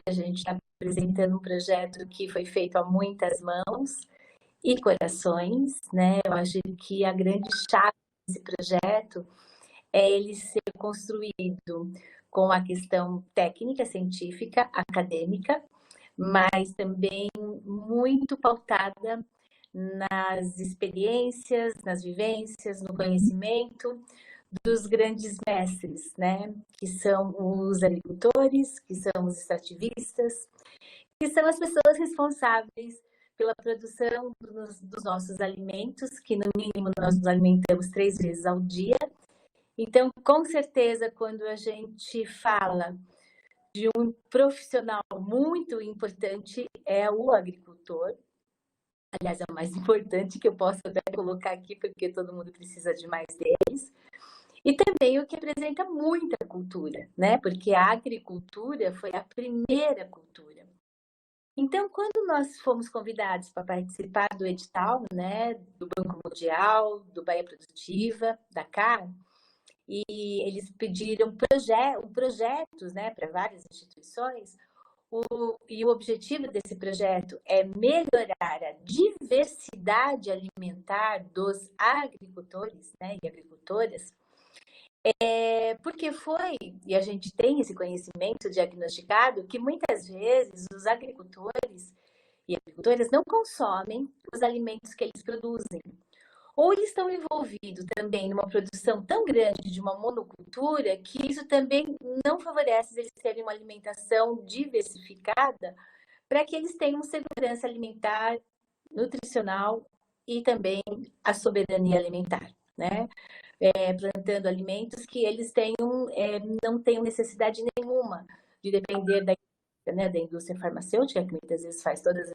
a gente está apresentando um projeto que foi feito a muitas mãos e corações, né? Eu acho que a grande chave desse projeto é ele ser construído com a questão técnica, científica, acadêmica, mas também muito pautada nas experiências, nas vivências, no conhecimento dos grandes mestres, né? Que são os agricultores, que são os extrativistas, que são as pessoas responsáveis pela produção dos nossos alimentos, que no mínimo nós nos alimentamos 3 vezes ao dia. Então, com certeza, quando a gente fala de um profissional muito importante, é o agricultor. Aliás, é o mais importante, que eu posso até colocar aqui, porque todo mundo precisa de mais deles. E também o que representa muita cultura, né? Porque a agricultura foi a primeira cultura. Então, quando nós fomos convidados para participar do edital, né, do Banco Mundial, do Bahia Produtiva, da CAR, e eles pediram projetos, né, para várias instituições, e o objetivo desse projeto é melhorar a diversidade alimentar dos agricultores, né, e agricultoras, porque e a gente tem esse conhecimento diagnosticado, que muitas vezes os agricultores e agricultoras não consomem os alimentos que eles produzem. Ou eles estão envolvidos também numa produção tão grande de uma monocultura que isso também não favorece eles terem uma alimentação diversificada para que eles tenham segurança alimentar, nutricional e também a soberania alimentar, né? Plantando alimentos que eles não tenham necessidade nenhuma de depender da indústria farmacêutica, que muitas vezes faz todas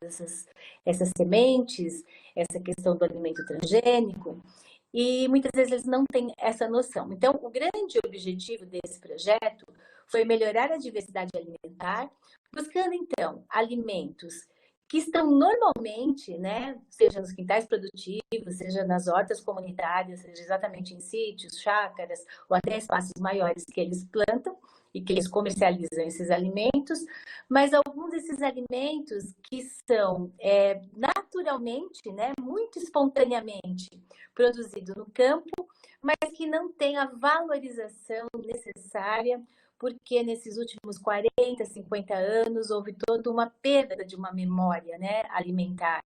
essas sementes, essa questão do alimento transgênico, e muitas vezes eles não têm essa noção. Então, o grande objetivo desse projeto foi melhorar a diversidade alimentar, buscando, então, alimentos que estão normalmente, né, seja nos quintais produtivos, seja nas hortas comunitárias, seja exatamente em sítios, chácaras, ou até espaços maiores que eles plantam e que eles comercializam esses alimentos, mas alguns desses alimentos que são naturalmente, né, muito espontaneamente produzidos no campo, mas que não têm a valorização necessária, porque nesses últimos 40, 50 anos houve toda uma perda de uma memória, né, alimentar,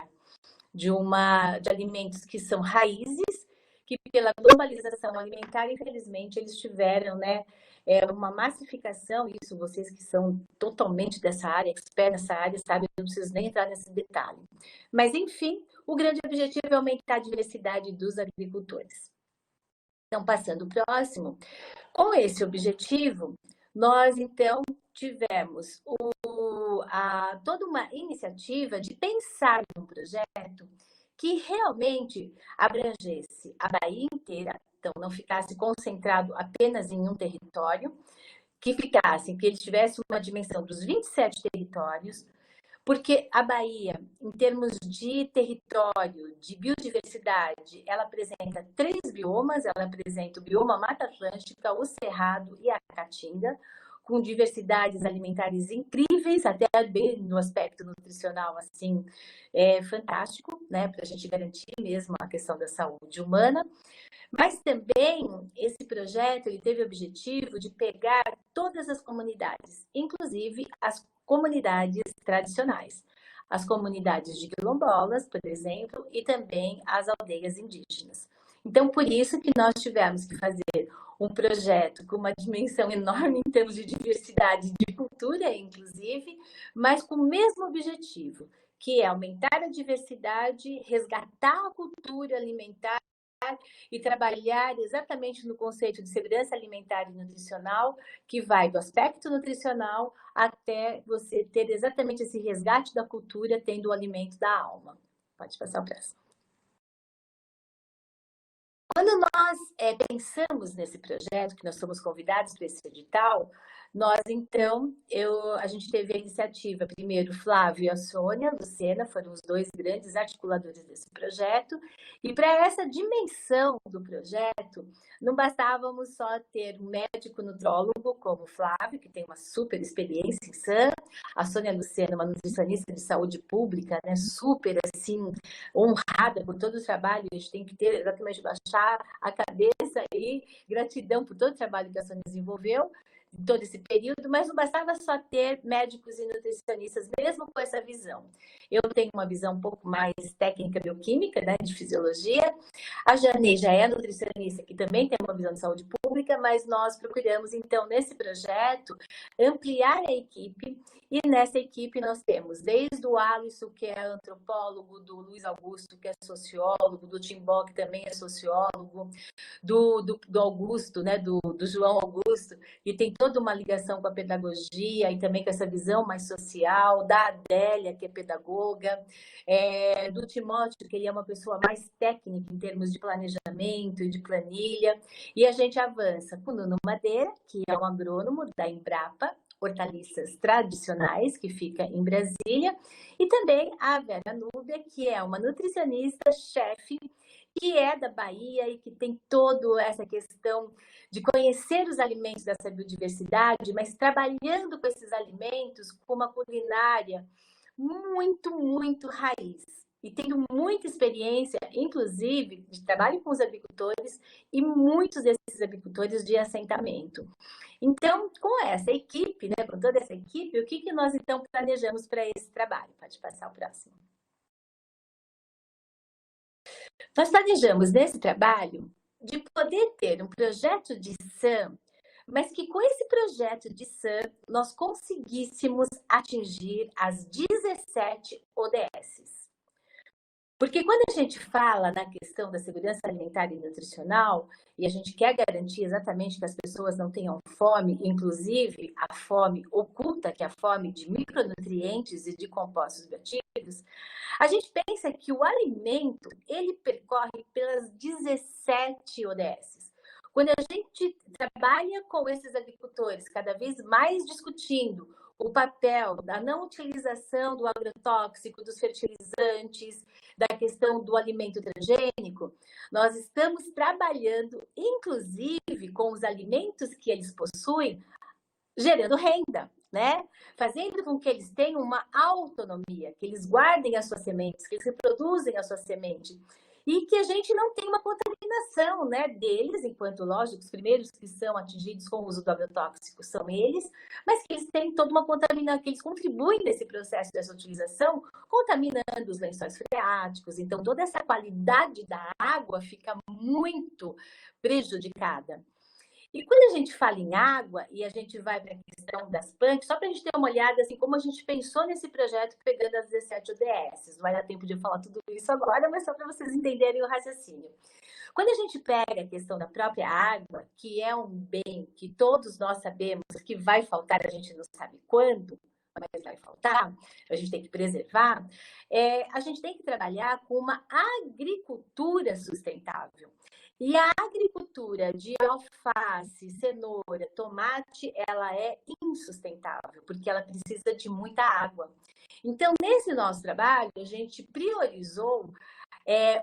de alimentos que são raízes, que pela globalização alimentar, infelizmente, eles tiveram, né, uma massificação. Isso vocês que são totalmente dessa área, expert nessa área, sabem, eu não preciso nem entrar nesse detalhe. Mas, enfim, o grande objetivo é aumentar a diversidade dos agricultores. Então, passando o próximo, com esse objetivo, nós, então, tivemos toda uma iniciativa de pensar num projeto que realmente abrangesse a Bahia inteira, então não ficasse concentrado apenas em um território, que ele tivesse uma dimensão dos 27 territórios, porque a Bahia, em termos de território, de biodiversidade, ela apresenta 3 biomas. Ela apresenta o bioma Mata Atlântica, o Cerrado e a Caatinga, com diversidades alimentares incríveis, até bem no aspecto nutricional, assim, fantástico, né, para a gente garantir mesmo a questão da saúde humana. Mas também esse projeto ele teve o objetivo de pegar todas as comunidades, inclusive as comunidades tradicionais, as comunidades de quilombolas, por exemplo, e também as aldeias indígenas. Então, por isso que nós tivemos que fazer um projeto com uma dimensão enorme em termos de diversidade de cultura, inclusive, mas com o mesmo objetivo, que é aumentar a diversidade, resgatar a cultura alimentar e trabalhar exatamente no conceito de segurança alimentar e nutricional, que vai do aspecto nutricional até você ter exatamente esse resgate da cultura, tendo o alimento da alma. Pode passar o próximo. Quando nós pensamos nesse projeto, que nós somos convidados para esse edital, Nós, então, a gente teve a iniciativa, primeiro o Flávio e a Sônia Lucena, foram os dois grandes articuladores desse projeto, e para essa dimensão do projeto, não bastávamos só ter um médico nutrólogo como o Flávio, que tem uma super experiência em SAM, a Sônia Lucena, uma nutricionista de saúde pública, né, super, assim, honrada por todo o trabalho, a gente tem que ter exatamente baixar a cabeça e gratidão por todo o trabalho que a Sônia desenvolveu, em todo esse período, mas não bastava só ter médicos e nutricionistas, mesmo com essa visão. Eu tenho uma visão um pouco mais técnica bioquímica, né, de fisiologia. A Jane já é nutricionista, que também tem uma visão de saúde pública, mas nós procuramos, então, nesse projeto, ampliar a equipe, e nessa equipe nós temos desde o Alisson, que é antropólogo, do Luiz Augusto, que é sociólogo, do Timbó, que também é sociólogo, do Augusto, né, do João Augusto, e tem toda uma ligação com a pedagogia e também com essa visão mais social, da Adélia, que é pedagoga, do Timóteo, que ele é uma pessoa mais técnica em termos de planejamento e de planilha, e a gente avança com o Nuno Madeira, que é um agrônomo da Embrapa, hortaliças tradicionais, que fica em Brasília, e também a Vera Núbia, que é uma nutricionista, chefe, que é da Bahia e que tem toda essa questão de conhecer os alimentos dessa biodiversidade, mas trabalhando com esses alimentos com uma culinária muito, muito raiz. E tenho muita experiência, inclusive, de trabalho com os agricultores e muitos desses agricultores de assentamento. Então, com essa equipe, né, com toda essa equipe, o que nós então planejamos para esse trabalho? Pode passar o próximo. Nós planejamos nesse trabalho de poder ter um projeto de SAM, mas que com esse projeto de SAM nós conseguíssemos atingir as 17 ODSs. Porque quando a gente fala na questão da segurança alimentar e nutricional, e a gente quer garantir exatamente que as pessoas não tenham fome, inclusive a fome oculta, que é a fome de micronutrientes e de compostos bioativos, a gente pensa que o alimento, ele percorre pelas 17 ODSs. Quando a gente trabalha com esses agricultores, cada vez mais discutindo o papel da não utilização do agrotóxico, dos fertilizantes, da questão do alimento transgênico, nós estamos trabalhando, inclusive, com os alimentos que eles possuem, gerando renda, né? Fazendo com que eles tenham uma autonomia, que eles guardem as suas sementes, que eles reproduzem a sua semente. E que a gente não tenha uma contaminação, né, deles, enquanto, lógico, os primeiros que são atingidos com o uso do agrotóxico são eles, mas que eles têm toda uma contaminação, que eles contribuem nesse processo dessa utilização, contaminando os lençóis freáticos. Então, toda essa qualidade da água fica muito prejudicada. E quando a gente fala em água e a gente vai para a questão das plantas, só para a gente ter uma olhada assim como a gente pensou nesse projeto pegando as 17 ODSs. Não vai dar tempo de falar tudo isso agora, mas só para vocês entenderem o raciocínio. Quando a gente pega a questão da própria água, que é um bem que todos nós sabemos que vai faltar, a gente não sabe quando, mas vai faltar, a gente tem que preservar, a gente tem que trabalhar com uma agricultura sustentável. E a agricultura de alface, cenoura, tomate, ela é insustentável, porque ela precisa de muita água. Então, nesse nosso trabalho, a gente priorizou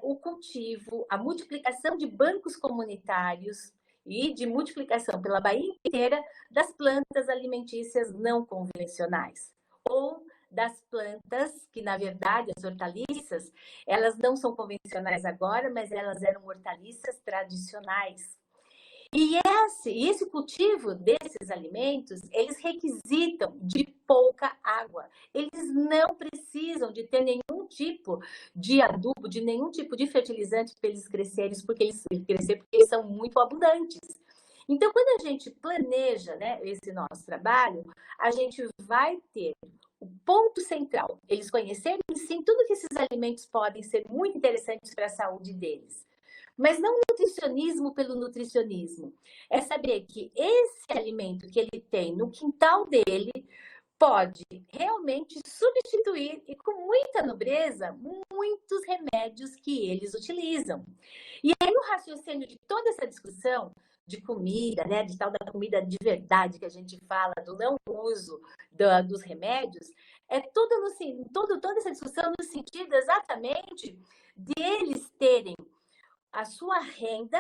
o cultivo, a multiplicação de bancos comunitários e de multiplicação pela Bahia inteira das plantas alimentícias não convencionais, ou das plantas que, na verdade, as hortaliças, elas não são convencionais agora, mas elas eram hortaliças tradicionais. E esse cultivo desses alimentos, eles requisitam de pouca água. Eles não precisam de ter nenhum tipo de adubo, de nenhum tipo de fertilizante para eles crescerem, porque eles são muito abundantes. Então, quando a gente planeja, né, esse nosso trabalho, a gente vai ter o ponto central, eles conhecerem sim tudo que esses alimentos podem ser muito interessantes para a saúde deles. Mas não nutricionismo pelo nutricionismo. É saber que esse alimento que ele tem no quintal dele pode realmente substituir, e com muita nobreza, muitos remédios que eles utilizam. E aí, no raciocínio de toda essa discussão, de comida, né, de tal da comida de verdade que a gente fala, do não uso dos remédios, é tudo toda essa discussão no sentido exatamente de eles terem a sua renda,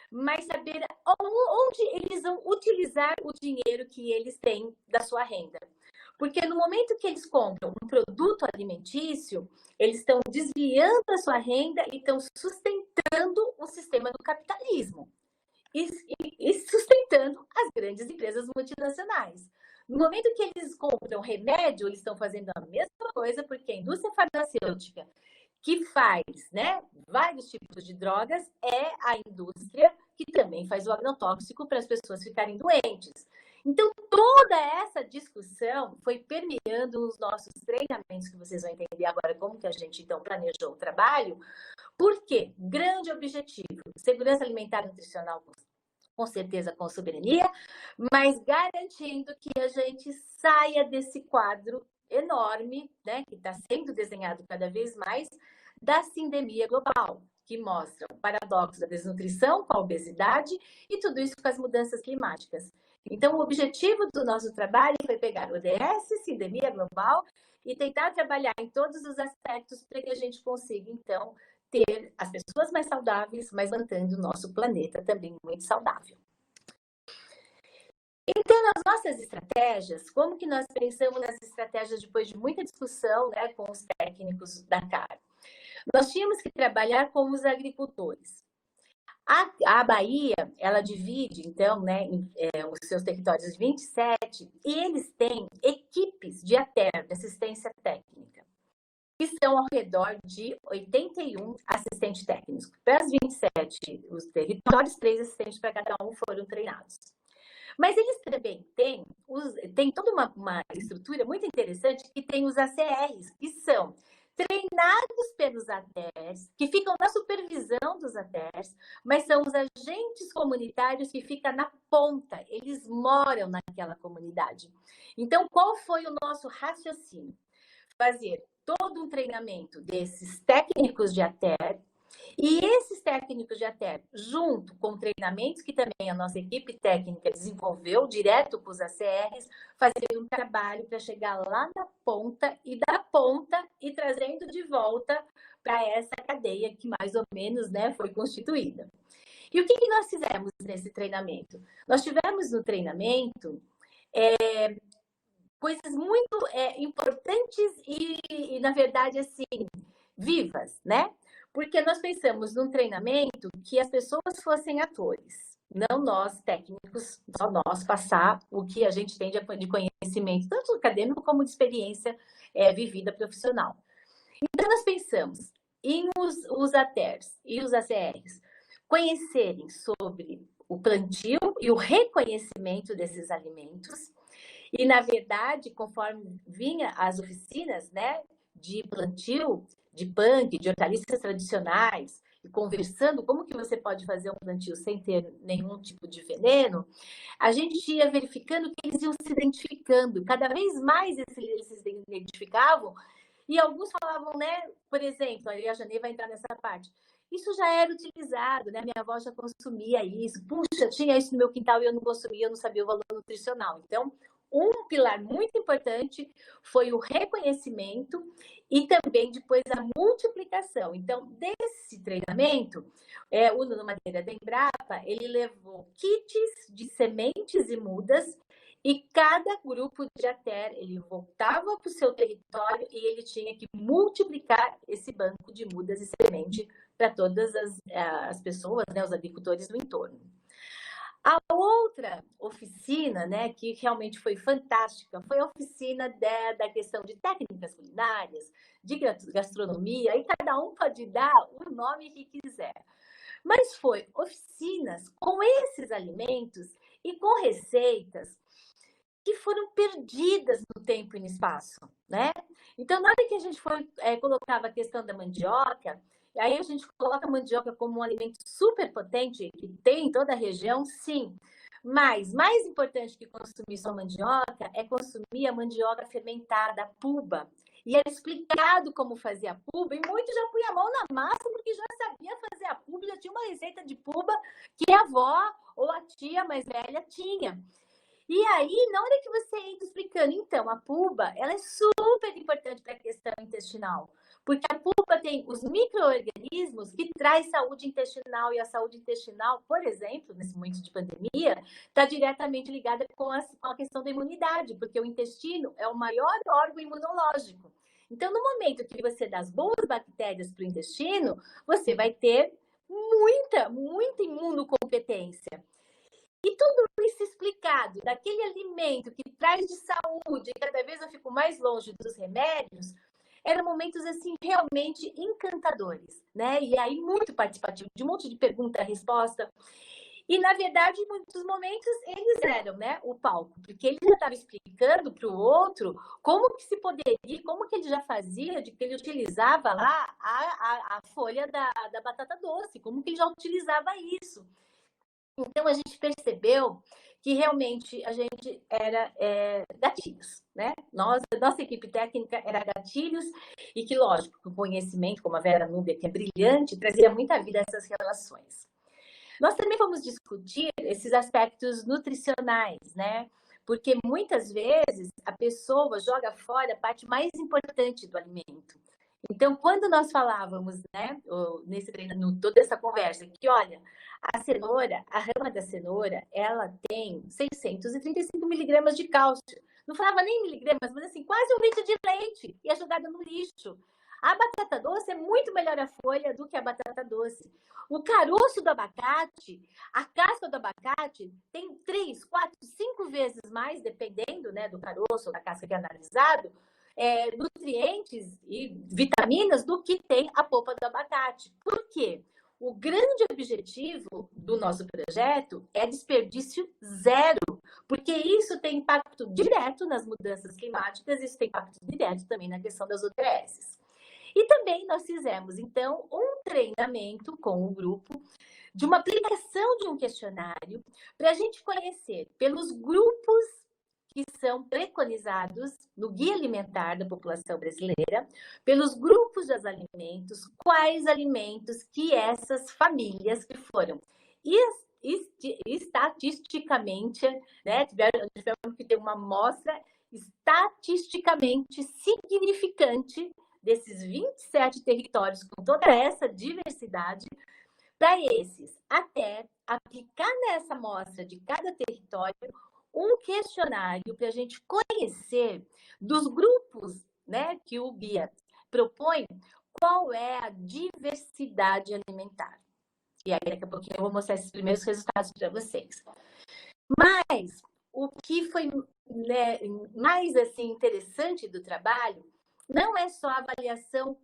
mas saber onde eles vão utilizar o dinheiro que eles têm da sua renda. Porque no momento que eles compram um produto alimentício, eles estão desviando a sua renda e estão sustentando o sistema do capitalismo e sustentando as grandes empresas multinacionais. No momento que eles compram remédio, eles estão fazendo a mesma coisa, porque a indústria farmacêutica, que faz, né, vários tipos de drogas, é a indústria que também faz o agrotóxico para as pessoas ficarem doentes. Então, toda essa discussão foi permeando os nossos treinamentos, que vocês vão entender agora como que a gente, então, planejou o trabalho. Por quê? Grande objetivo, segurança alimentar e nutricional, com certeza com soberania, mas garantindo que a gente saia desse quadro enorme, né, que está sendo desenhado cada vez mais, da sindemia global, que mostra o paradoxo da desnutrição com a obesidade e tudo isso com as mudanças climáticas. Então, o objetivo do nosso trabalho foi pegar o ODS, sindemia global, e tentar trabalhar em todos os aspectos para que a gente consiga, então, ter as pessoas mais saudáveis, mas mantendo o nosso planeta também muito saudável. Então, nas nossas estratégias, como que nós pensamos nas estratégias depois de muita discussão, né, com os técnicos da CAR? Nós tínhamos que trabalhar com os agricultores. A Bahia, ela divide, então, né, os seus territórios de 27, e eles têm equipes de ATER, de assistência técnica, que são ao redor de 81 assistentes técnicos. Para as 27, os territórios, 3 assistentes para cada um foram treinados. Mas eles também têm toda uma estrutura muito interessante que tem os ACRs, que são treinados pelos ATERs, que ficam na supervisão dos ATERs, mas são os agentes comunitários que ficam na ponta, eles moram naquela comunidade. Então, qual foi o nosso raciocínio? Fazer todo um treinamento desses técnicos de ATER, e esses técnicos de ATER, junto com treinamentos que também a nossa equipe técnica desenvolveu, direto com os ACRs, fazer um trabalho para chegar lá na ponta e da ponta e trazendo de volta para essa cadeia que mais ou menos, né, foi constituída. E o que nós fizemos nesse treinamento? Nós tivemos no treinamento coisas muito importantes e, na verdade, assim, vivas, né? Porque nós pensamos num treinamento que as pessoas fossem atores, não nós técnicos, só nós passar o que a gente tem de conhecimento, tanto acadêmico como de experiência vivida profissional. Então, nós pensamos em os ATERs e os ACRs conhecerem sobre o plantio e o reconhecimento desses alimentos. E, na verdade, conforme vinha as oficinas, né, de plantio, de punk, de hortaliças tradicionais, e conversando como que você pode fazer um plantio sem ter nenhum tipo de veneno, a gente ia verificando que eles iam se identificando. Cada vez mais eles se identificavam, e alguns falavam, né, por exemplo, a Janê vai entrar nessa parte, isso já era utilizado, né? Minha avó já consumia isso. Puxa, tinha isso no meu quintal e eu não consumia, eu não sabia o valor nutricional. Então, um pilar muito importante foi o reconhecimento e também depois a multiplicação. Então, desse treinamento, o Nuno Madeira da Embrapa, ele levou kits de sementes e mudas e cada grupo de ATER, ele voltava para o seu território e ele tinha que multiplicar esse banco de mudas e semente para todas as pessoas, né, os agricultores do entorno. A outra oficina, né, que realmente foi fantástica, foi a oficina da questão de técnicas culinárias, de gastronomia, e cada um pode dar o nome que quiser. Mas foi oficinas com esses alimentos e com receitas que foram perdidas no tempo e no espaço, né? Então, na hora que a gente colocava a questão da mandioca, aí a gente coloca a mandioca como um alimento super potente, que tem em toda a região, sim. Mas mais importante que consumir só mandioca é consumir a mandioca fermentada, a puba. E era explicado como fazia a puba, e muitos já punham a mão na massa porque já sabia fazer a puba, já tinha uma receita de puba que a avó ou a tia mais velha tinha. E aí, na hora que você entra explicando, então, a puba, ela é super importante para a questão intestinal, porque a puba tem os micro-organismos que traz saúde intestinal, e a saúde intestinal, por exemplo, nesse momento de pandemia, está diretamente ligada com a questão da imunidade, porque o intestino é o maior órgão imunológico. Então, no momento que você dá as boas bactérias para o intestino, você vai ter muita imunocompetência. E tudo isso explicado, daquele alimento que traz de saúde, e cada vez eu fico mais longe dos remédios, eram momentos, assim, realmente encantadores, né? E aí, muito participativo, de um monte de pergunta, resposta. E, na verdade, em muitos momentos, eles eram, né, o palco, porque ele já estava explicando para o outro como que se poderia, como que ele já fazia, de que ele utilizava lá a folha da batata doce, como que ele já utilizava isso. Então, a gente percebeu que realmente a gente era gatilhos, né? Nossa equipe técnica era gatilhos e que, lógico, o conhecimento, como a Vera Núbia, que é brilhante, trazia muita vida a essas relações. Nós também vamos discutir esses aspectos nutricionais, né? Porque muitas vezes a pessoa joga fora a parte mais importante do alimento. Então, quando nós falávamos, né, nesse treino, toda essa conversa, que olha, a cenoura, a rama da cenoura, ela tem 635 miligramas de cálcio. Não falava nem miligramas, mas assim, quase 1 litro de leite e é jogada no lixo. A batata doce é muito melhor a folha do que a batata doce. O caroço do abacate, a casca do abacate, tem 3, 4, 5 vezes mais, dependendo, né, do caroço ou da casca que é analisado, nutrientes e vitaminas do que tem a polpa do abacate. Por quê? O grande objetivo do nosso projeto é desperdício zero, porque isso tem impacto direto nas mudanças climáticas, isso tem impacto direto também na questão das ODSs. E também nós fizemos, então, um treinamento com o grupo de uma aplicação de um questionário para a gente conhecer pelos grupos que são preconizados no Guia Alimentar da População Brasileira, pelos grupos de alimentos, quais alimentos que essas famílias que foram estatisticamente, né, tivemos que ter uma amostra estatisticamente significante desses 27 territórios com toda essa diversidade, para esses, até aplicar nessa amostra de cada território um questionário para a gente conhecer dos grupos, né, que o guia propõe, qual é a diversidade alimentar. E aí, daqui a pouquinho, eu vou mostrar esses primeiros resultados para vocês. Mas o que foi, né, mais assim, interessante do trabalho não é só a avaliação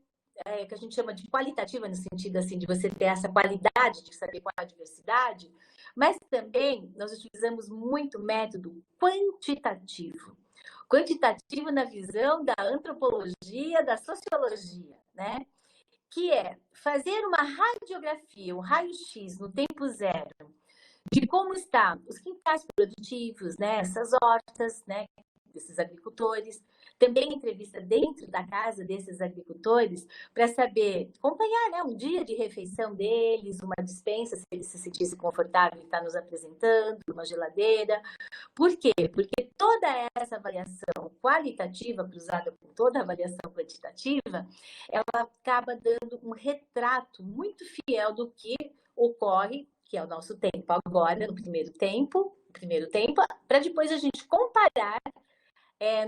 que a gente chama de qualitativa, no sentido assim, de você ter essa qualidade de saber qual é a diversidade, mas também nós utilizamos muito método quantitativo. Quantitativo na visão da antropologia, da sociologia, né? Que é fazer uma radiografia, um raio-x no tempo zero, de como estão os quintais produtivos, né? Essas hortas, né? Desses agricultores, também entrevista dentro da casa desses agricultores para saber, acompanhar, né, um dia de refeição deles, uma despensa, se eles se sentissem confortável em estar nos apresentando, uma geladeira. Por quê? Porque toda essa avaliação qualitativa, cruzada com toda a avaliação quantitativa, ela acaba dando um retrato muito fiel do que ocorre, que é o nosso tempo agora, no primeiro tempo, para depois a gente comparar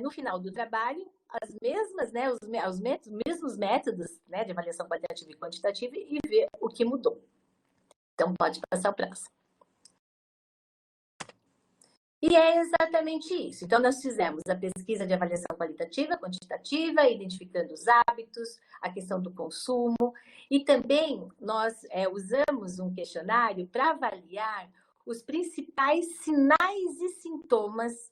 no final do trabalho, as mesmas, né, os mesmos métodos, né, de avaliação qualitativa e quantitativa e ver o que mudou. Então, pode passar o próximo. E é exatamente isso. Então, nós fizemos a pesquisa de avaliação qualitativa, quantitativa, identificando os hábitos, a questão do consumo, e também nós usamos um questionário para avaliar os principais sinais e sintomas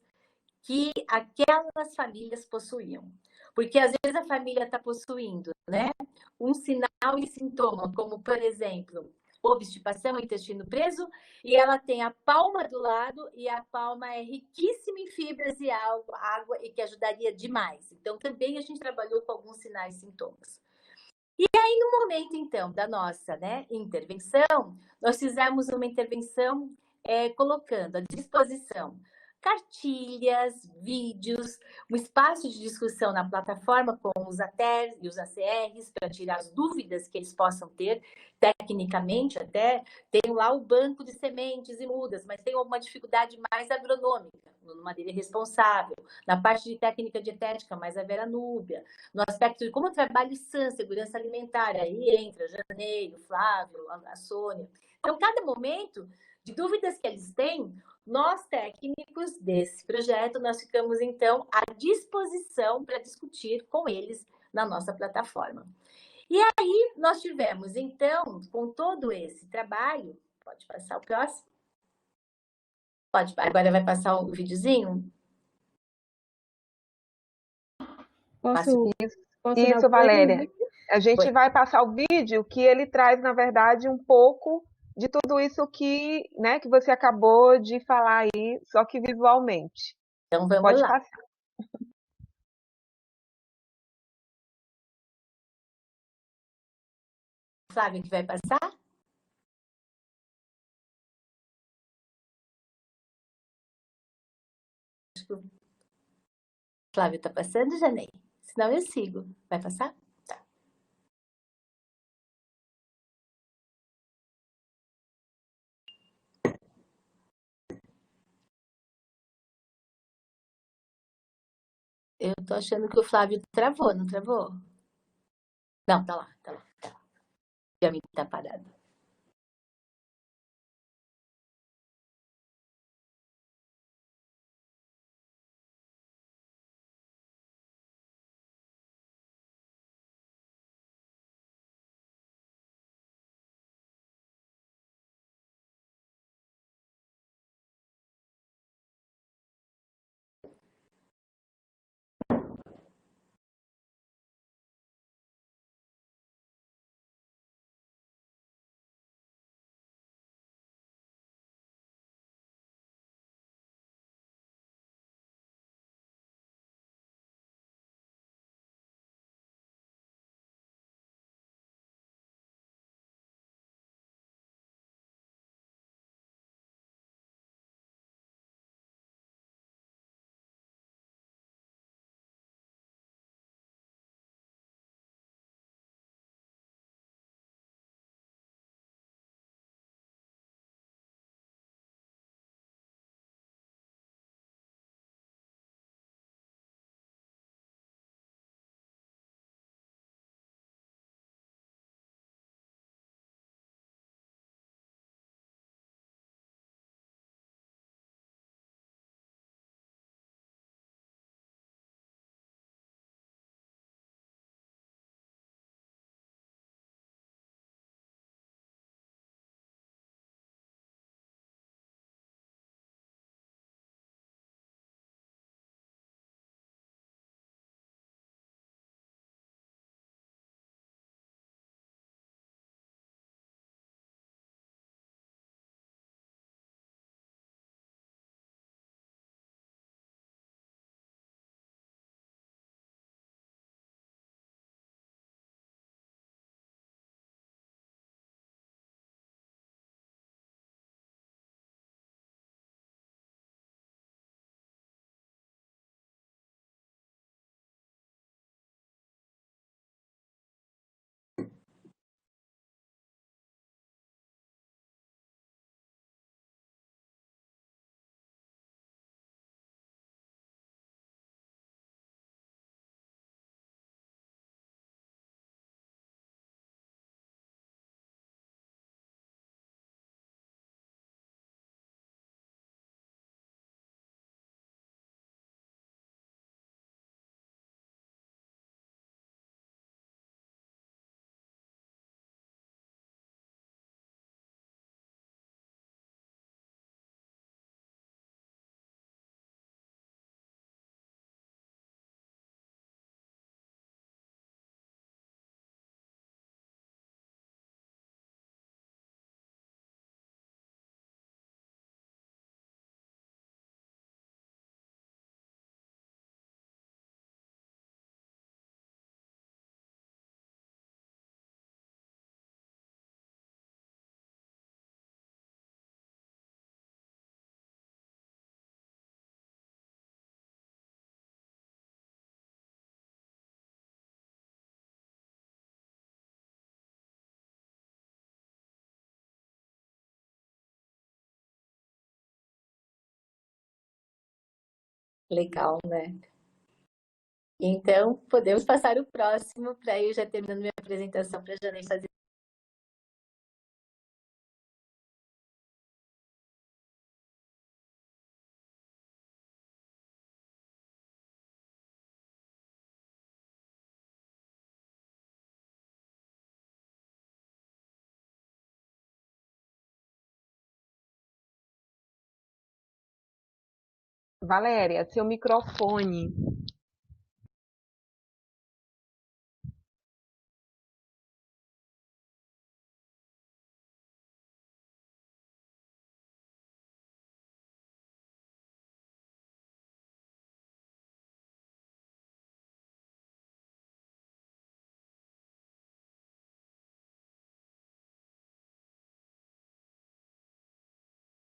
que aquelas famílias possuíam. Porque às vezes a família está possuindo, né, um sinal e sintoma, como, por exemplo, obstipação, intestino preso, e ela tem a palma do lado, e a palma é riquíssima em fibras e água, e que ajudaria demais. Então, também a gente trabalhou com alguns sinais e sintomas. E aí, no momento, então, da nossa, né, intervenção, nós fizemos uma intervenção colocando à disposição cartilhas, vídeos, um espaço de discussão na plataforma com os ATERs e os ACRs para tirar as dúvidas que eles possam ter, tecnicamente até. Tem lá o banco de sementes e mudas, mas tem uma dificuldade mais agronômica, no madeira responsável, na parte de técnica dietética, mais a Vera Núbia, no aspecto de como eu trabalho SAN, segurança alimentar, aí entra Janeiro, Flávio, a Sônia. Então, cada momento de dúvidas que eles têm, nós técnicos desse projeto, nós ficamos então à disposição para discutir com eles na nossa plataforma. E aí nós tivemos então, com todo esse trabalho, pode passar o próximo? Pode, agora vai passar o videozinho? Posso dar Isso, o play? Valéria. A gente vai passar o vídeo que ele traz, na verdade, um pouco de tudo isso que, né, que você acabou de falar aí, só que visualmente. Então vamos Pode lá. passar. Flávio que vai passar? Flávio tá passando, Janei? Senão eu sigo. Vai passar? Tá. Eu tô achando que o Flávio travou, não travou? Não, tá lá, tá lá. Tá lá. Já me tá parado. Legal, né? Então, podemos passar o próximo para eu já terminando minha apresentação para a Janei fazer. Valéria, seu microfone.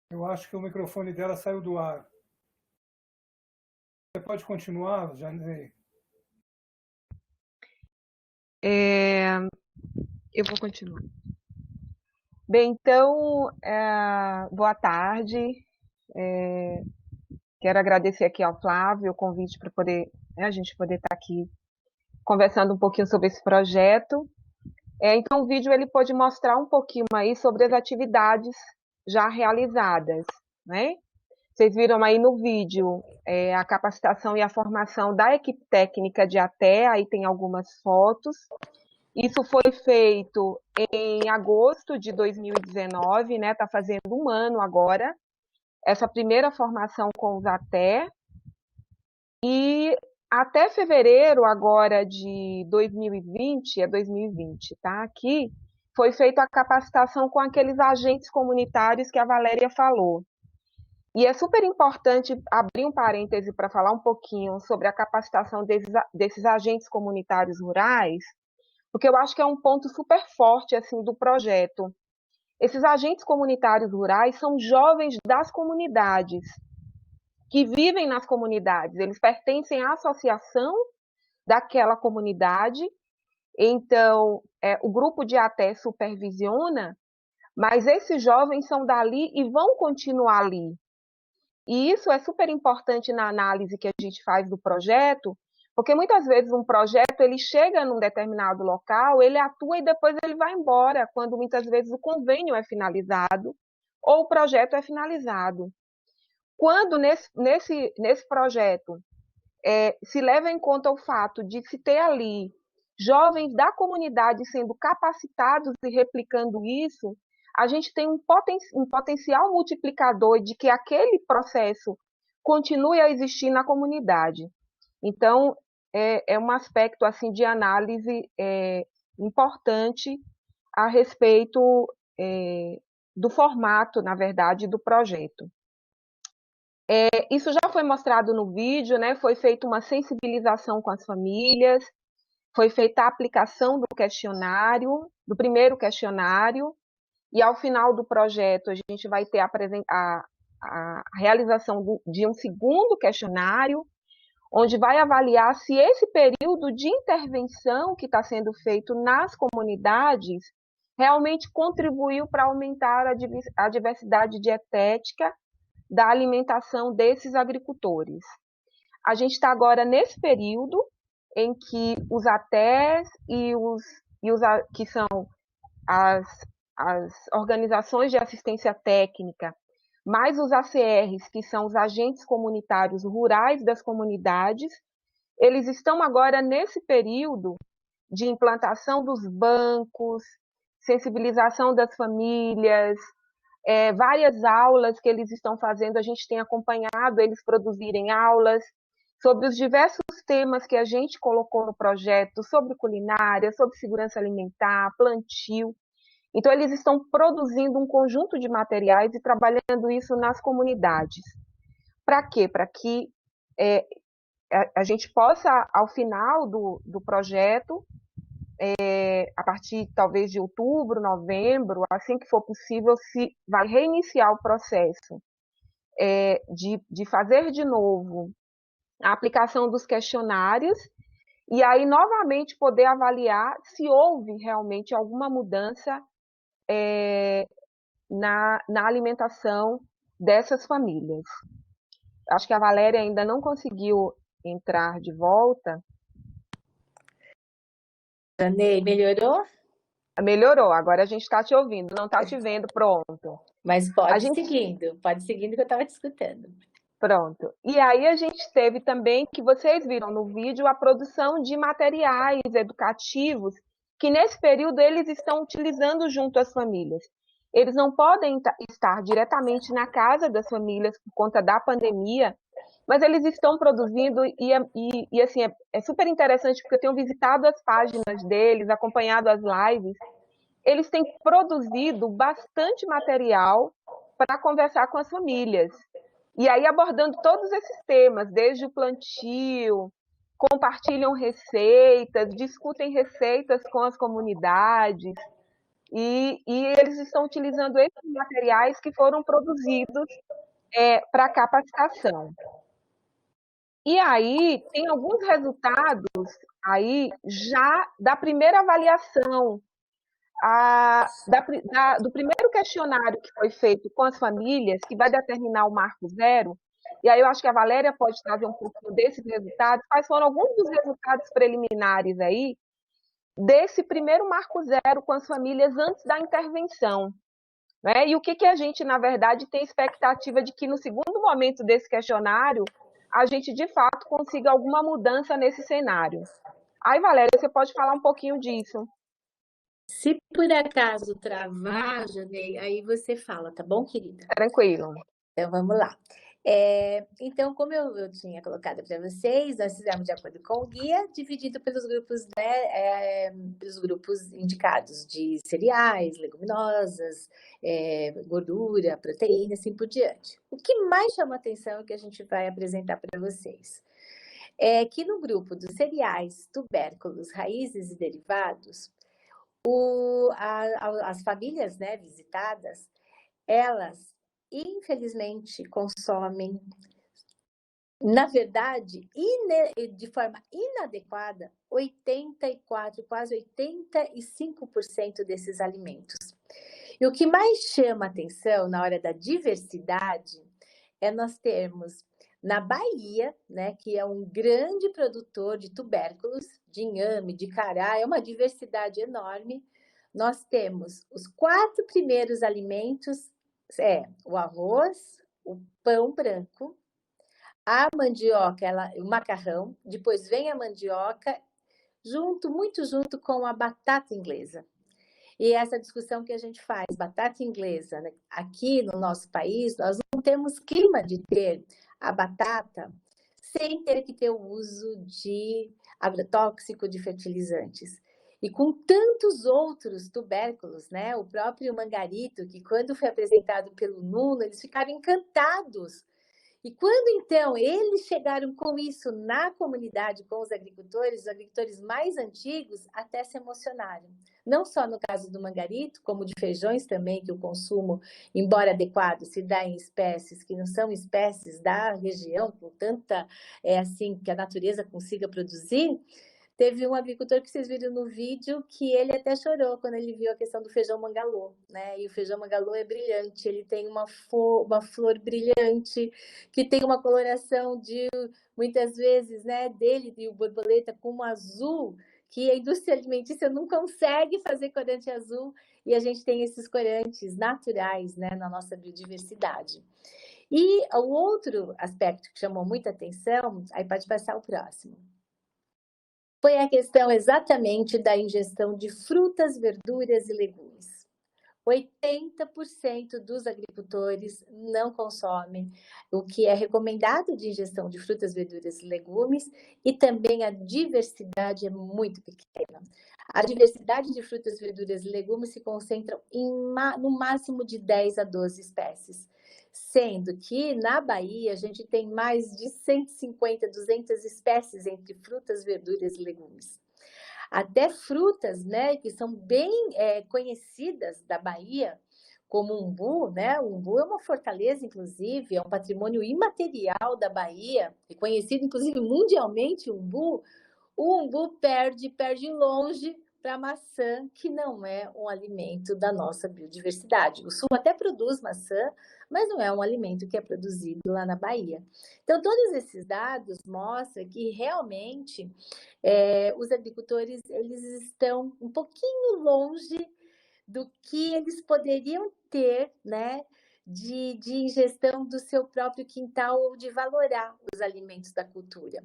Eu acho que o microfone dela saiu do ar. Você pode continuar, Janei? Eu vou continuar. Bem, então, boa tarde. Quero agradecer aqui ao Flávio o convite para poder, a gente poder estar aqui conversando um pouquinho sobre esse projeto. Então, o vídeo ele pode mostrar um pouquinho aí sobre as atividades já realizadas, né? Vocês viram aí no vídeo a capacitação e a formação da equipe técnica de ATE, aí tem algumas fotos. Isso foi feito em agosto de 2019, né? Está fazendo um ano agora, essa primeira formação com os ATE. E até fevereiro agora de 2020, 2020, tá? Aqui foi feita a capacitação com aqueles agentes comunitários que a Valéria falou. E é super importante abrir um parêntese para falar um pouquinho sobre a capacitação desses agentes comunitários rurais, porque eu acho que é um ponto super forte assim do projeto. Esses agentes comunitários rurais são jovens das comunidades, que vivem nas comunidades, eles pertencem à associação daquela comunidade, então o grupo de ATE supervisiona, mas esses jovens são dali e vão continuar ali. E isso é super importante na análise que a gente faz do projeto, porque muitas vezes um projeto ele chega num determinado local, ele atua e depois ele vai embora, quando muitas vezes o convênio é finalizado ou o projeto é finalizado. Quando nesse projeto se leva em conta o fato de se ter ali jovens da comunidade sendo capacitados e replicando isso, a gente tem um potencial multiplicador de que aquele processo continue a existir na comunidade. Então, é um aspecto assim de análise importante a respeito do formato, na verdade, do projeto. Isso já foi mostrado no vídeo, né? Foi feita uma sensibilização com as famílias, foi feita a aplicação do questionário, do primeiro questionário, e ao final do projeto a gente vai ter a realização de um segundo questionário, onde vai avaliar se esse período de intervenção que está sendo feito nas comunidades realmente contribuiu para aumentar a diversidade dietética da alimentação desses agricultores. A gente está agora nesse período em que os ATEs que são as organizações de assistência técnica, mais os ACRs, que são os agentes comunitários rurais das comunidades, eles estão agora nesse período de implantação dos bancos, sensibilização das famílias, várias aulas que eles estão fazendo, a gente tem acompanhado eles produzirem aulas sobre os diversos temas que a gente colocou no projeto, sobre culinária, sobre segurança alimentar, plantio. Então, eles estão produzindo um conjunto de materiais e trabalhando isso nas comunidades. Para quê? Para que a gente possa, ao final do projeto, a partir talvez de outubro, novembro, assim que for possível, se vai reiniciar o processo de fazer de novo a aplicação dos questionários e aí novamente poder avaliar se houve realmente alguma mudança na alimentação dessas famílias. Acho que a Valéria ainda não conseguiu entrar de volta. Ney, melhorou? Melhorou, agora a gente está te ouvindo, não está te vendo, pronto. Mas A pode gente, seguindo que eu estava te escutando. pronto. E aí a gente teve também, que vocês viram no vídeo, a produção de materiais educativos, que nesse período eles estão utilizando junto às famílias. Eles não podem estar diretamente na casa das famílias por conta da pandemia, mas eles estão produzindo e assim, é super interessante porque eu tenho visitado as páginas deles, acompanhado as lives. Eles têm produzido bastante material para conversar com as famílias. E aí abordando todos esses temas, desde o plantio, compartilham receitas, discutem receitas com as comunidades, e eles estão utilizando esses materiais que foram produzidos para capacitação. E aí tem alguns resultados aí já da primeira avaliação, do primeiro questionário que foi feito com as famílias, que vai determinar o marco zero. E aí eu acho que a Valéria pode trazer um pouquinho desses resultados. Quais foram alguns dos resultados preliminares aí desse primeiro marco zero com as famílias antes da intervenção? Né? E o que a gente, na verdade, tem expectativa de que no segundo momento desse questionário a gente, de fato, consiga alguma mudança nesse cenário. Aí, Valéria, você pode falar um pouquinho disso. Se por acaso travar, Janei, aí você fala, tá bom, querida? Tranquilo. Então, vamos lá. Então, como eu tinha colocado para vocês, nós fizemos de acordo com o guia, dividido pelos grupos, né, pelos grupos indicados de cereais, leguminosas, gordura, proteína, assim por diante. O que mais chama atenção é que a gente vai apresentar para vocês é que no grupo dos cereais, tubérculos, raízes e derivados, as famílias, né, visitadas, elas infelizmente consomem, na verdade, de forma inadequada, 84, quase 85% desses alimentos. E o que mais chama atenção na hora da diversidade é nós termos na Bahia, né, que é um grande produtor de tubérculos, de inhame, de cará, é uma diversidade enorme. Nós temos os 4 primeiros alimentos, o arroz, o pão branco, a mandioca, o macarrão, depois vem a mandioca, muito junto com a batata inglesa. E essa discussão que a gente faz, batata inglesa, né? Aqui no nosso país, nós não temos clima de ter a batata sem ter que ter o uso de agrotóxico, de fertilizantes. E com tantos outros tubérculos, né? O próprio mangarito, que quando foi apresentado pelo Nuno, eles ficaram encantados. E quando, então, eles chegaram com isso na comunidade, com os agricultores mais antigos, até se emocionaram. Não só no caso do mangarito, como de feijões também, que o consumo, embora adequado, se dá em espécies que não são espécies da região, com tanta, assim, que a natureza consiga produzir. Teve um agricultor que vocês viram no vídeo que ele até chorou quando ele viu a questão do feijão mangalô, né? E o feijão mangalô é brilhante, ele tem uma flor brilhante, que tem uma coloração de, muitas vezes, né, dele e o borboleta com um azul, que a indústria alimentícia não consegue fazer corante azul, e a gente tem esses corantes naturais, né, na nossa biodiversidade. E o outro aspecto que chamou muita atenção, aí pode passar o próximo, foi a questão exatamente da ingestão de frutas, verduras e legumes. 80% dos agricultores não consomem o que é recomendado de ingestão de frutas, verduras e legumes, e também a diversidade é muito pequena. A diversidade de frutas, verduras e legumes se concentra no máximo de 10 a 12 espécies. Sendo que na Bahia a gente tem mais de 150, 200 espécies entre frutas, verduras e legumes. Até frutas, né, que são bem conhecidas da Bahia, como o umbu, né? O umbu é uma fortaleza, inclusive, é um patrimônio imaterial da Bahia, reconhecido, inclusive, mundialmente, o umbu perde longe para a maçã, que não é um alimento da nossa biodiversidade. O Sul até produz maçã, mas não é um alimento que é produzido lá na Bahia. Então, todos esses dados mostram que realmente os agricultores eles estão um pouquinho longe do que eles poderiam ter, né, de ingestão do seu próprio quintal ou de valorar os alimentos da cultura.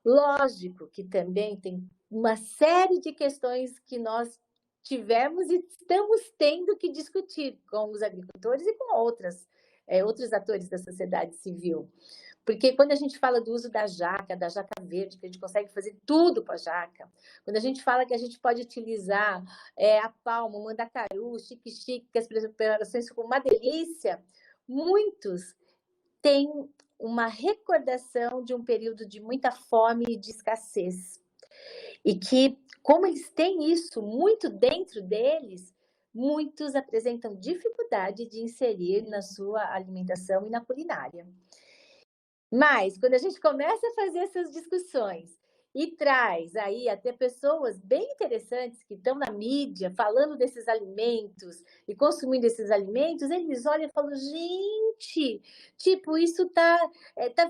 Lógico que também tem uma série de questões que nós tivemos e estamos tendo que discutir com os agricultores e com outros atores da sociedade civil. Porque quando a gente fala do uso da jaca verde, que a gente consegue fazer tudo com a jaca, quando a gente fala que a gente pode utilizar a palma, o mandacaru, o xique-xique, que as preparações ficam uma delícia, muitos têm uma recordação de um período de muita fome e de escassez. E que, como eles têm isso muito dentro deles, muitos apresentam dificuldade de inserir na sua alimentação e na culinária. Mas, quando a gente começa a fazer essas discussões e traz aí até pessoas bem interessantes que estão na mídia falando desses alimentos e consumindo esses alimentos, eles olham e falam, gente, tipo, isso tá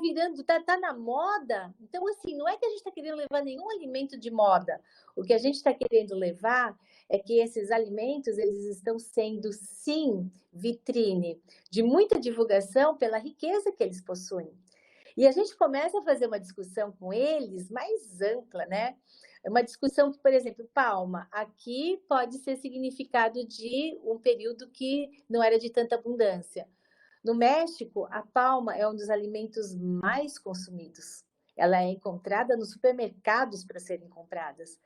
virando, tá na moda. Então, assim, não é que a gente está querendo levar nenhum alimento de moda. O que a gente está querendo levar é que esses alimentos, eles estão sendo, sim, vitrine de muita divulgação pela riqueza que eles possuem. E a gente começa a fazer uma discussão com eles mais ampla, né? Uma discussão que, por exemplo, palma, aqui pode ser significado de um período que não era de tanta abundância. No México, a palma é um dos alimentos mais consumidos. Ela é encontrada nos supermercados para serem compradas.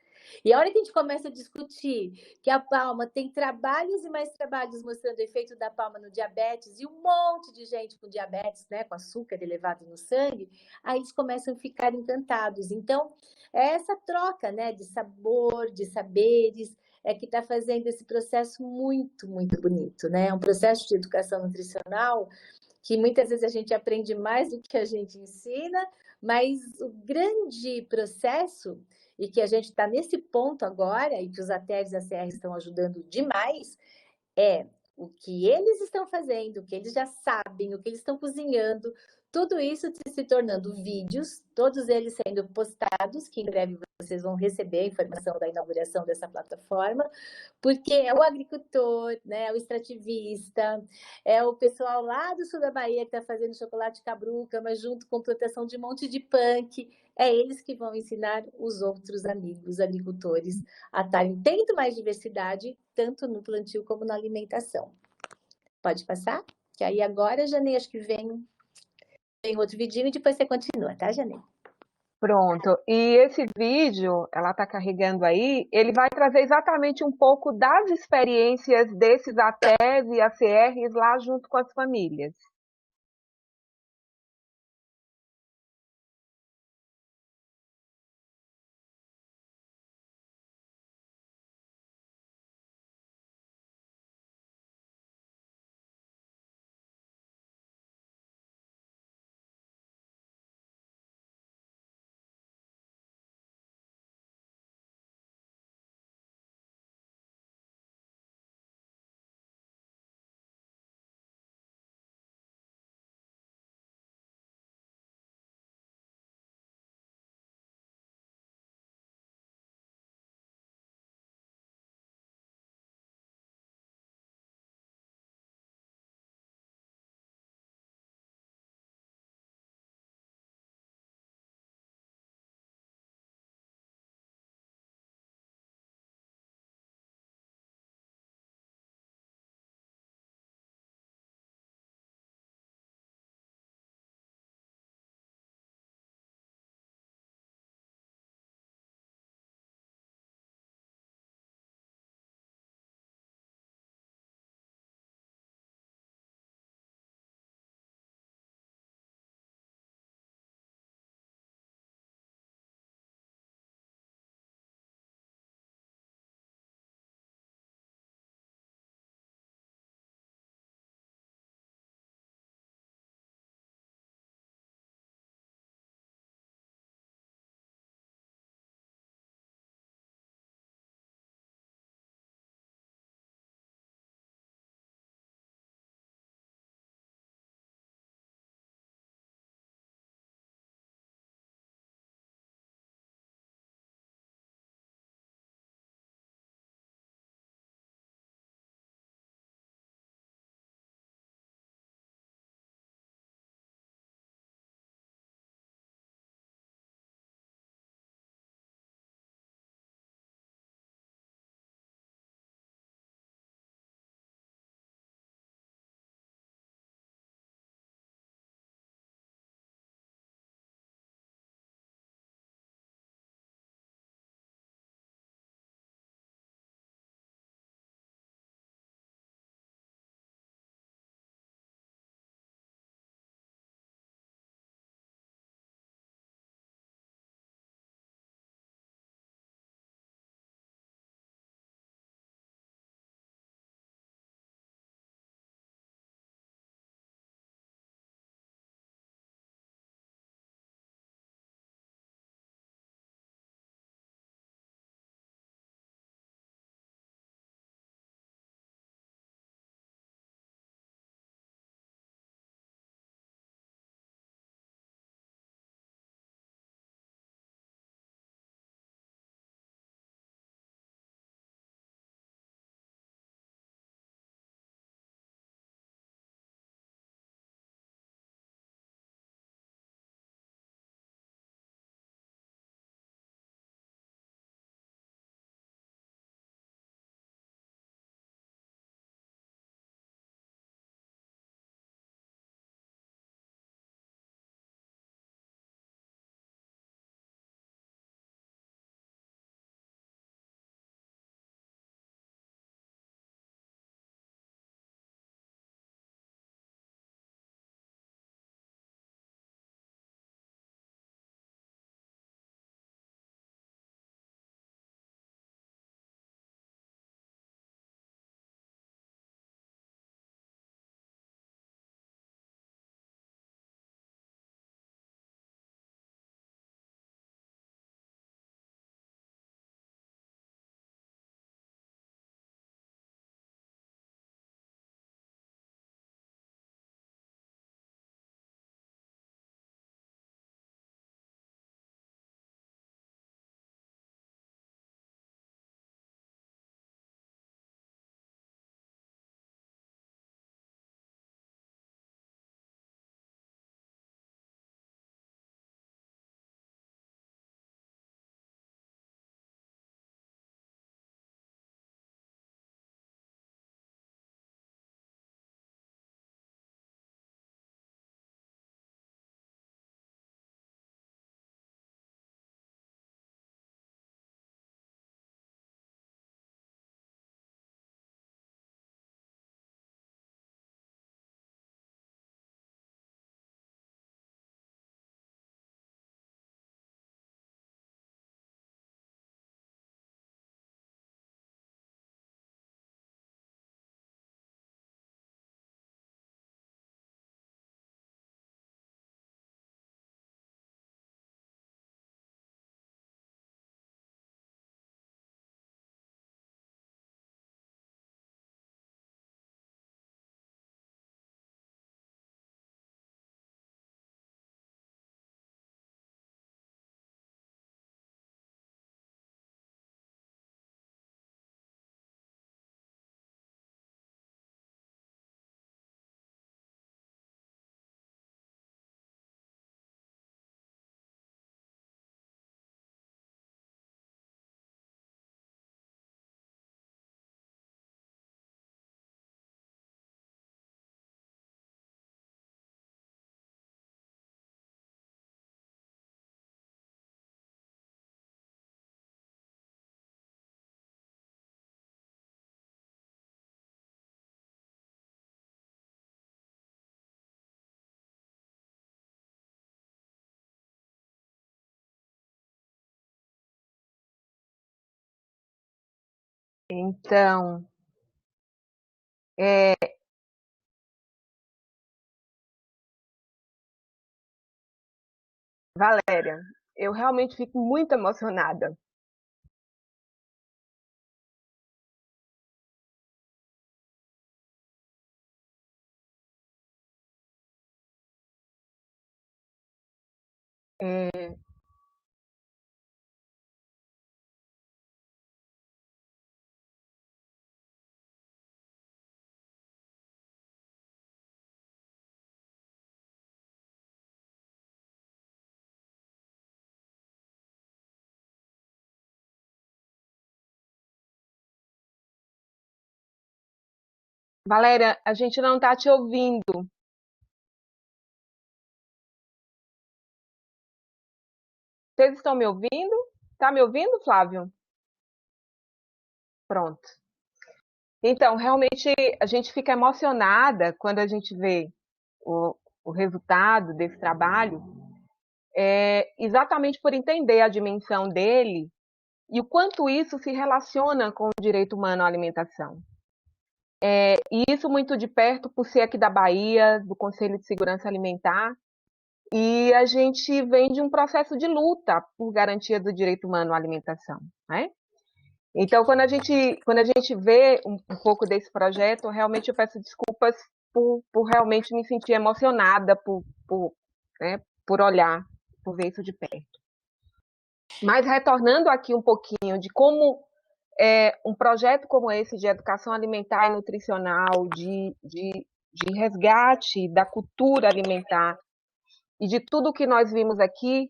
E a hora que a gente começa a discutir que a palma tem trabalhos e mais trabalhos mostrando o efeito da palma no diabetes e um monte de gente com diabetes, né, com açúcar elevado no sangue, aí eles começam a ficar encantados. Então, é essa troca, né, de sabor, de saberes, que está fazendo esse processo muito, muito bonito, né? É um processo de educação nutricional que muitas vezes a gente aprende mais do que a gente ensina, mas o grande processo, e que a gente está nesse ponto agora, e que os ATERs e ACR estão ajudando demais, é o que eles estão fazendo, o que eles já sabem, o que eles estão cozinhando, tudo isso se tornando vídeos, todos eles sendo postados, que em breve vocês vão receber a informação da inauguração dessa plataforma, porque é o agricultor, né, é o extrativista, é o pessoal lá do sul da Bahia que está fazendo chocolate cabruca, mas junto com plantação de monte de punk, é eles que vão ensinar os outros amigos agricultores a estarem tendo mais diversidade, tanto no plantio como na alimentação. Pode passar? Que aí agora, Janei, acho que vem outro vidinho e depois você continua, tá, Janei? Pronto. E esse vídeo, ela está carregando aí, ele vai trazer exatamente um pouco das experiências desses ATEs e ACRs lá junto com as famílias. Então, Valéria, eu realmente fico muito emocionada. É, Valéria, a gente não está te ouvindo. Vocês estão me ouvindo? Está me ouvindo, Flávio? Pronto. Então, realmente, a gente fica emocionada quando a gente vê o resultado desse trabalho, exatamente por entender a dimensão dele e o quanto isso se relaciona com o direito humano à alimentação. E isso muito de perto por ser aqui da Bahia, do Conselho de Segurança Alimentar, e a gente vem de um processo de luta por garantia do direito humano à alimentação, né? Então, quando a gente vê um pouco desse projeto, realmente eu peço desculpas por realmente me sentir emocionada né, por olhar, por ver isso de perto. Mas retornando aqui um pouquinho de como um projeto como esse de educação alimentar e nutricional, de resgate da cultura alimentar e de tudo que nós vimos aqui,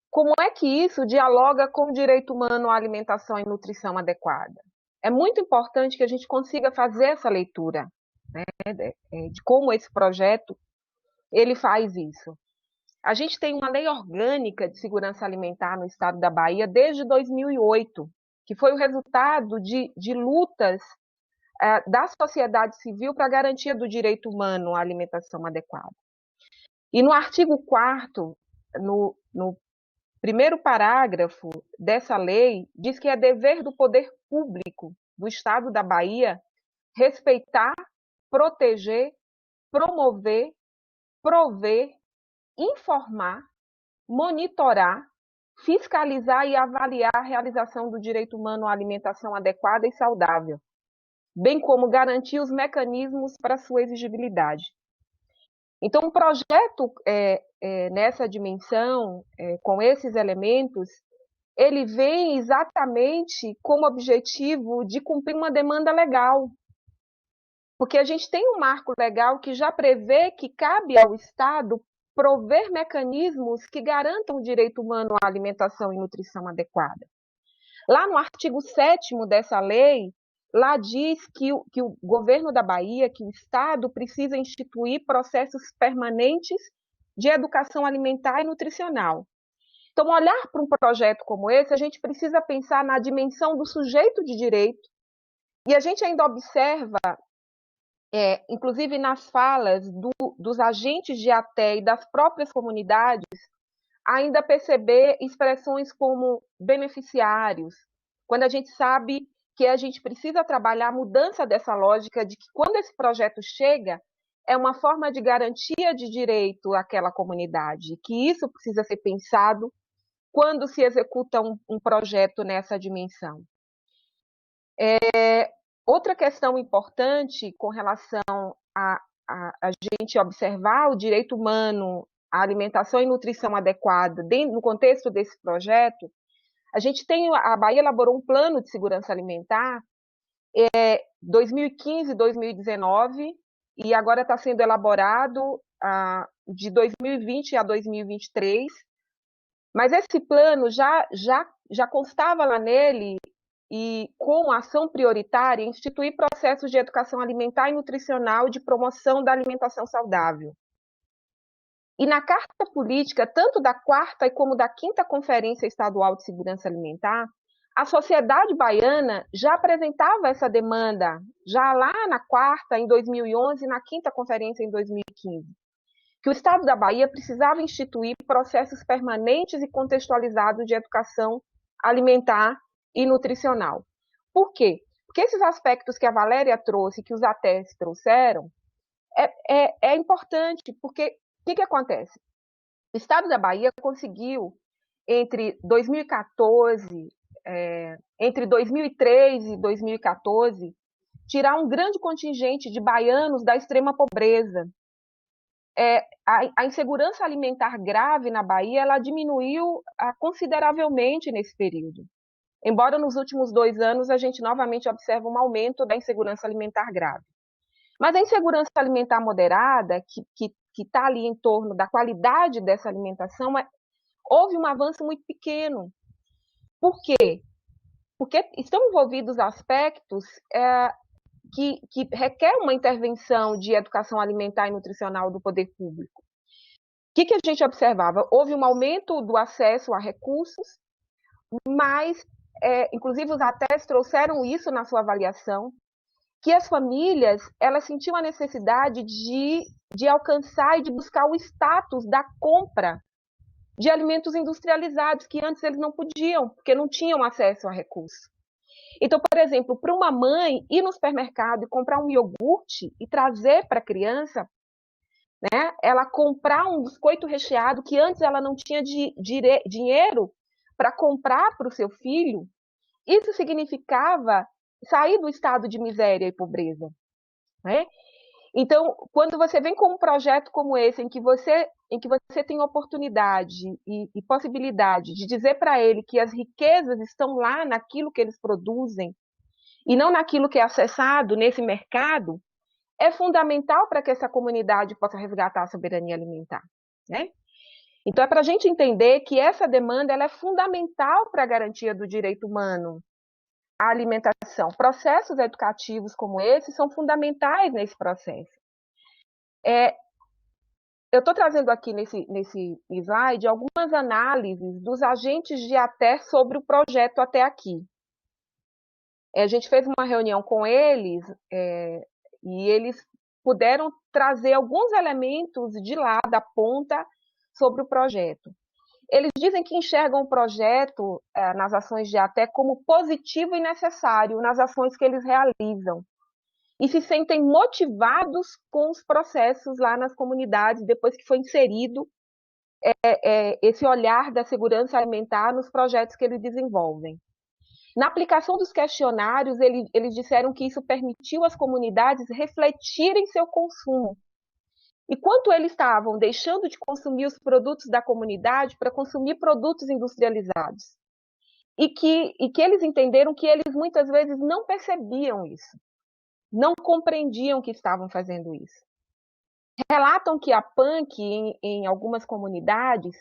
como é que isso dialoga com o direito humano à alimentação e nutrição adequada? É muito importante que a gente consiga fazer essa leitura, né, de como esse projeto ele faz isso. A gente tem uma lei orgânica de segurança alimentar no estado da Bahia desde 2008, que foi o resultado de lutas da sociedade civil para a garantia do direito humano à alimentação adequada. E no artigo 4º, no primeiro parágrafo dessa lei, diz que é dever do poder público do estado da Bahia respeitar, proteger, promover, prover, informar, monitorar, fiscalizar e avaliar a realização do direito humano à alimentação adequada e saudável, bem como garantir os mecanismos para sua exigibilidade. Então, um projeto nessa dimensão, com esses elementos, ele vem exatamente com o objetivo de cumprir uma demanda legal. Porque a gente tem um marco legal que já prevê que cabe ao Estado prover mecanismos que garantam o direito humano à alimentação e nutrição adequada. Lá no artigo 7º dessa lei, lá diz que o governo da Bahia, que o Estado precisa instituir processos permanentes de educação alimentar e nutricional. Então, olhar para um projeto como esse, a gente precisa pensar na dimensão do sujeito de direito, e a gente ainda observa, inclusive nas falas dos agentes de ATE e das próprias comunidades, ainda perceber expressões como beneficiários, quando a gente sabe que a gente precisa trabalhar a mudança dessa lógica de que quando esse projeto chega, é uma forma de garantia de direito àquela comunidade, que isso precisa ser pensado quando se executa um projeto nessa dimensão. Outra questão importante com relação a gente observar o direito humano, a alimentação e nutrição adequada no contexto desse projeto, a Bahia elaborou um plano de segurança alimentar 2015 e 2019, e agora está sendo elaborado de 2020 a 2023, mas esse plano já constava lá nele, e com ação prioritária, instituir processos de educação alimentar e nutricional de promoção da alimentação saudável. E na carta política, tanto da 4ª como da 5ª Conferência Estadual de Segurança Alimentar, a sociedade baiana já apresentava essa demanda, já lá na 4ª, em 2011, e na 5ª Conferência, em 2015, que o Estado da Bahia precisava instituir processos permanentes e contextualizados de educação alimentar e nutricional. Por quê? Porque esses aspectos que a Valéria trouxe, que os ATEs trouxeram, é importante, porque o que acontece? O Estado da Bahia conseguiu, entre 2014, entre 2003 e 2014, tirar um grande contingente de baianos da extrema pobreza. A insegurança alimentar grave na Bahia, ela diminuiu consideravelmente nesse período. Embora nos últimos 2 anos a gente novamente observe um aumento da insegurança alimentar grave. Mas a insegurança alimentar moderada, que está ali em torno da qualidade dessa alimentação, houve um avanço muito pequeno. Por quê? Porque estão envolvidos aspectos que requer uma intervenção de educação alimentar e nutricional do poder público. O que a gente observava? Houve um aumento do acesso a recursos, mas, inclusive, os ATEs trouxeram isso na sua avaliação, que as famílias elas sentiam a necessidade de alcançar e de buscar o status da compra de alimentos industrializados, que antes eles não podiam, porque não tinham acesso a recursos. Então, por exemplo, para uma mãe ir no supermercado e comprar um iogurte e trazer para a criança, né, ela comprar um biscoito recheado que antes ela não tinha dinheiro para comprar para o seu filho, isso significava sair do estado de miséria e pobreza, né? Então, quando você vem com um projeto como esse, em que você tem oportunidade e possibilidade de dizer para ele que as riquezas estão lá naquilo que eles produzem e não naquilo que é acessado nesse mercado, é fundamental para que essa comunidade possa resgatar a soberania alimentar, né? Então, é para a gente entender que essa demanda ela é fundamental para a garantia do direito humano à alimentação. Processos educativos como esse são fundamentais nesse processo. Eu estou trazendo aqui nesse slide algumas análises dos agentes de ATE sobre o projeto até aqui. A gente fez uma reunião com eles e eles puderam trazer alguns elementos de lá, da ponta, sobre o projeto. Eles dizem que enxergam o projeto nas ações de ATE como positivo e necessário nas ações que eles realizam. E se sentem motivados com os processos lá nas comunidades, depois que foi inserido esse olhar da segurança alimentar nos projetos que eles desenvolvem. Na aplicação dos questionários, eles disseram que isso permitiu às comunidades refletirem seu consumo. E quanto eles estavam deixando de consumir os produtos da comunidade para consumir produtos industrializados. E que eles entenderam que eles muitas vezes não percebiam isso. Não compreendiam que estavam fazendo isso. Relatam que a PANC, em algumas comunidades,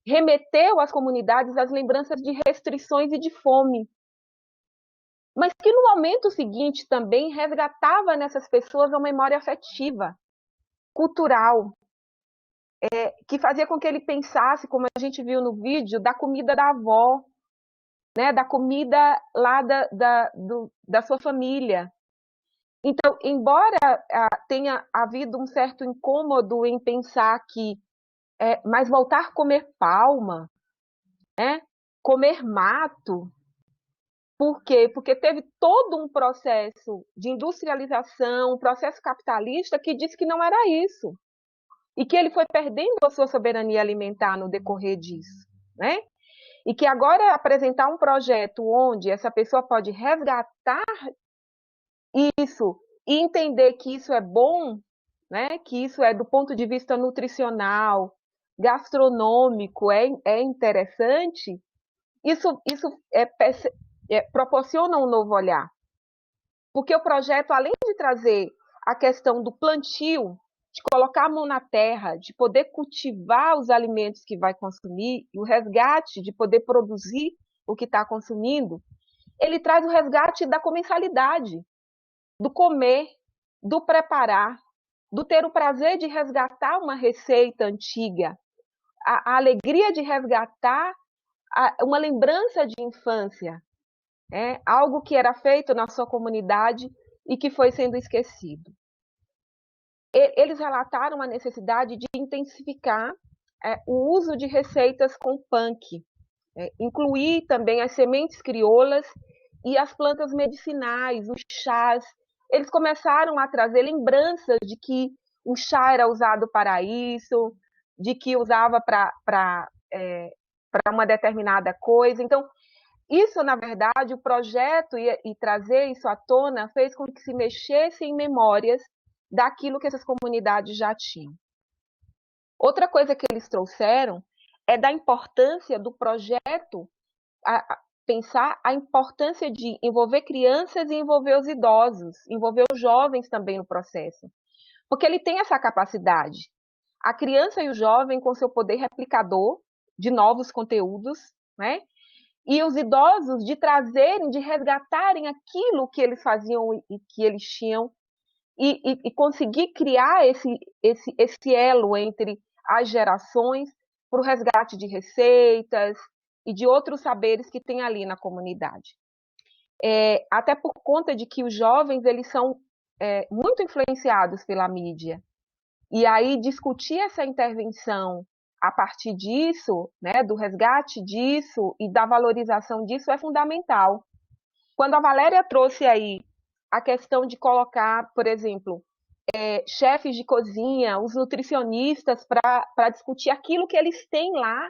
remeteu às comunidades as lembranças de restrições e de fome, mas que no momento seguinte também resgatava nessas pessoas uma memória afetiva, cultural, que fazia com que ele pensasse, como a gente viu no vídeo, da comida da avó, né, da comida lá da sua família. Então, embora tenha havido um certo incômodo em pensar que, mas voltar a comer palma, né, comer mato, por quê? Porque teve todo um processo de industrialização, um processo capitalista que disse que não era isso. E que ele foi perdendo a sua soberania alimentar no decorrer disso, né? E que agora apresentar um projeto onde essa pessoa pode resgatar isso e entender que isso é bom, né? Que isso é do ponto de vista nutricional, gastronômico, é interessante, isso proporciona um novo olhar. Porque o projeto, além de trazer a questão do plantio, de colocar a mão na terra, de poder cultivar os alimentos que vai consumir, e o resgate de poder produzir o que está consumindo, ele traz o resgate da comensalidade, do comer, do preparar, do ter o prazer de resgatar uma receita antiga, a alegria de resgatar uma lembrança de infância, algo que era feito na sua comunidade e que foi sendo esquecido. Eles relataram a necessidade de intensificar o uso de receitas com PANC, incluir também as sementes crioulas e as plantas medicinais, os chás. Eles começaram a trazer lembranças de que o chá era usado para isso, de que usava para uma determinada coisa. Então, isso, na verdade, o projeto e trazer isso à tona fez com que se mexesse em memórias daquilo que essas comunidades já tinham. Outra coisa que eles trouxeram é da importância do projeto, pensar a importância de envolver crianças e envolver os idosos, envolver os jovens também no processo. Porque ele tem essa capacidade. A criança e o jovem com seu poder replicador de novos conteúdos, né? E os idosos de trazerem, de resgatarem aquilo que eles faziam e que eles tinham e conseguir criar esse elo entre as gerações para o resgate de receitas e de outros saberes que tem ali na comunidade. Até por conta de que os jovens eles são muito influenciados pela mídia. E aí discutir essa intervenção a partir disso, né, do resgate disso e da valorização disso é fundamental. Quando a Valéria trouxe aí a questão de colocar, por exemplo, chefes de cozinha, os nutricionistas para discutir aquilo que eles têm lá,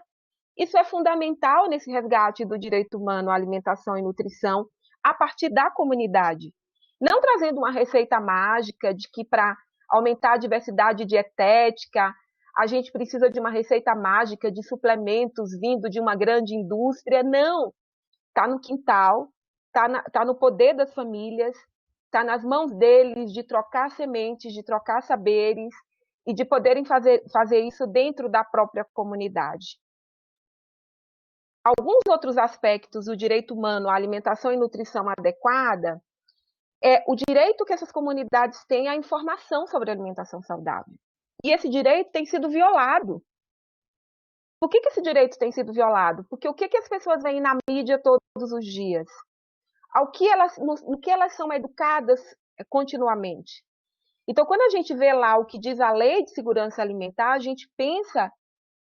isso é fundamental nesse resgate do direito humano à alimentação e nutrição a partir da comunidade. Não trazendo uma receita mágica de que para aumentar a diversidade dietética a gente precisa de uma receita mágica de suplementos vindo de uma grande indústria. Não, está no quintal, está no poder das famílias, está nas mãos deles de trocar sementes, de trocar saberes e de poderem fazer isso dentro da própria comunidade. Alguns outros aspectos do direito humano à alimentação e nutrição adequada é o direito que essas comunidades têm à informação sobre a alimentação saudável. E esse direito tem sido violado. Por que esse direito tem sido violado? Porque o que as pessoas veem na mídia todos os dias? No que elas são educadas continuamente. Então, quando a gente vê lá o que diz a Lei de Segurança Alimentar, a gente pensa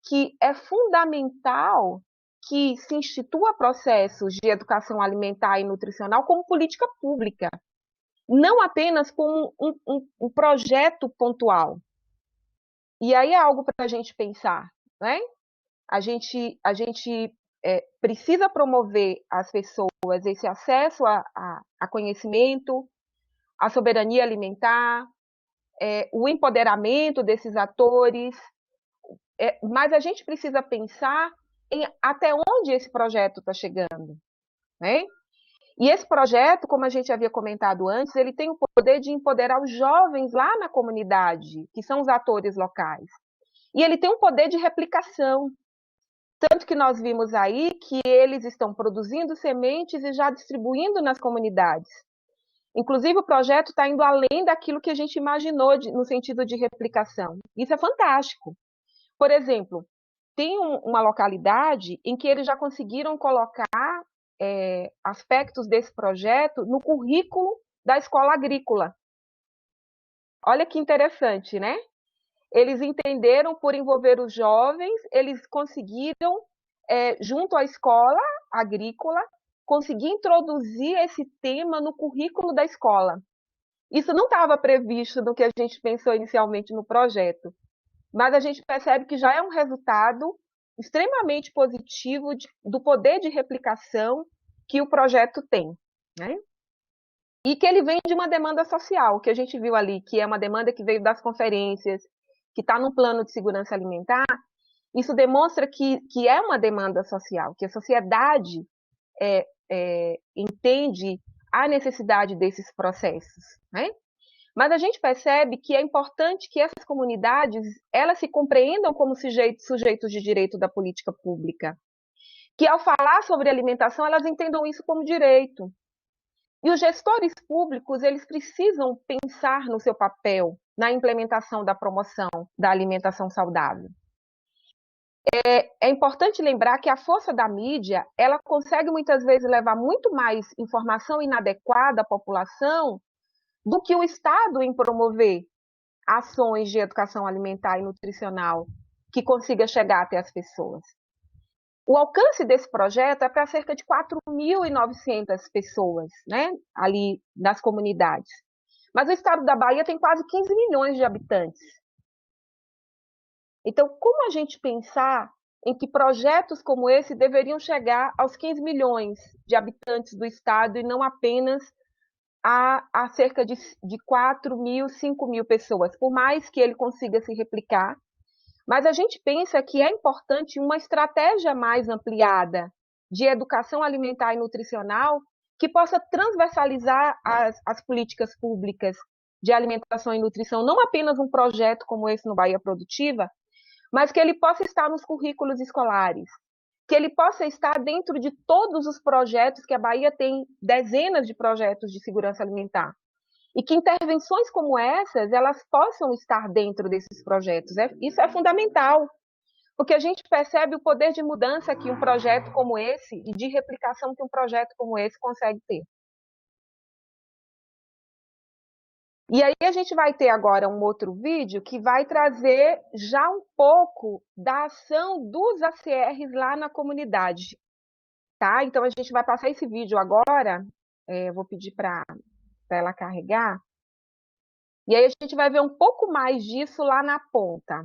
que é fundamental que se institua processos de educação alimentar e nutricional como política pública, não apenas como um projeto pontual. E aí é algo para a gente pensar, né? A gente precisa promover às pessoas esse acesso a conhecimento, a soberania alimentar, o empoderamento desses atores, mas a gente precisa pensar em até onde esse projeto está chegando, né? E esse projeto, como a gente havia comentado antes, ele tem o poder de empoderar os jovens lá na comunidade, que são os atores locais. E ele tem um poder de replicação. Tanto que nós vimos aí que eles estão produzindo sementes e já distribuindo nas comunidades. Inclusive, o projeto está indo além daquilo que a gente imaginou no sentido de replicação. Isso é fantástico. Por exemplo, tem uma localidade em que eles já conseguiram colocar aspectos desse projeto no currículo da escola agrícola. Olha que interessante, né? Eles entenderam, por envolver os jovens, eles conseguiram, junto à escola agrícola, conseguir introduzir esse tema no currículo da escola. Isso não estava previsto no que a gente pensou inicialmente no projeto, mas a gente percebe que já é um resultado extremamente positivo do poder de replicação que o projeto tem, né? E que ele vem de uma demanda social, que a gente viu ali, que é uma demanda que veio das conferências, que está no plano de segurança alimentar. Isso demonstra que é uma demanda social, que a sociedade entende a necessidade desses processos, né? Mas a gente percebe que é importante que essas comunidades elas se compreendam como sujeitos de direito da política pública, que ao falar sobre alimentação elas entendam isso como direito. E os gestores públicos eles precisam pensar no seu papel na implementação da promoção da alimentação saudável. É importante lembrar que a força da mídia ela consegue muitas vezes levar muito mais informação inadequada à população do que o Estado em promover ações de educação alimentar e nutricional que consiga chegar até as pessoas. O alcance desse projeto é para cerca de 4.900 pessoas, né, ali nas comunidades. Mas o estado da Bahia tem quase 15 milhões de habitantes. Então, como a gente pensar em que projetos como esse deveriam chegar aos 15 milhões de habitantes do estado e não apenas a cerca de 4.000, 5.000 pessoas, por mais que ele consiga se replicar. Mas a gente pensa que é importante uma estratégia mais ampliada de educação alimentar e nutricional que possa transversalizar as políticas públicas de alimentação e nutrição, não apenas um projeto como esse no Bahia Produtiva, mas que ele possa estar nos currículos escolares, que ele possa estar dentro de todos os projetos, que a Bahia tem dezenas de projetos de segurança alimentar, e que intervenções como essas, elas possam estar dentro desses projetos. Isso é fundamental, porque a gente percebe o poder de mudança que um projeto como esse, e de replicação que um projeto como esse consegue ter. E aí a gente vai ter agora um outro vídeo que vai trazer já um pouco da ação dos ACRs lá na comunidade, tá? Então a gente vai passar esse vídeo agora, vou pedir para ela carregar, e aí a gente vai ver um pouco mais disso lá na ponta.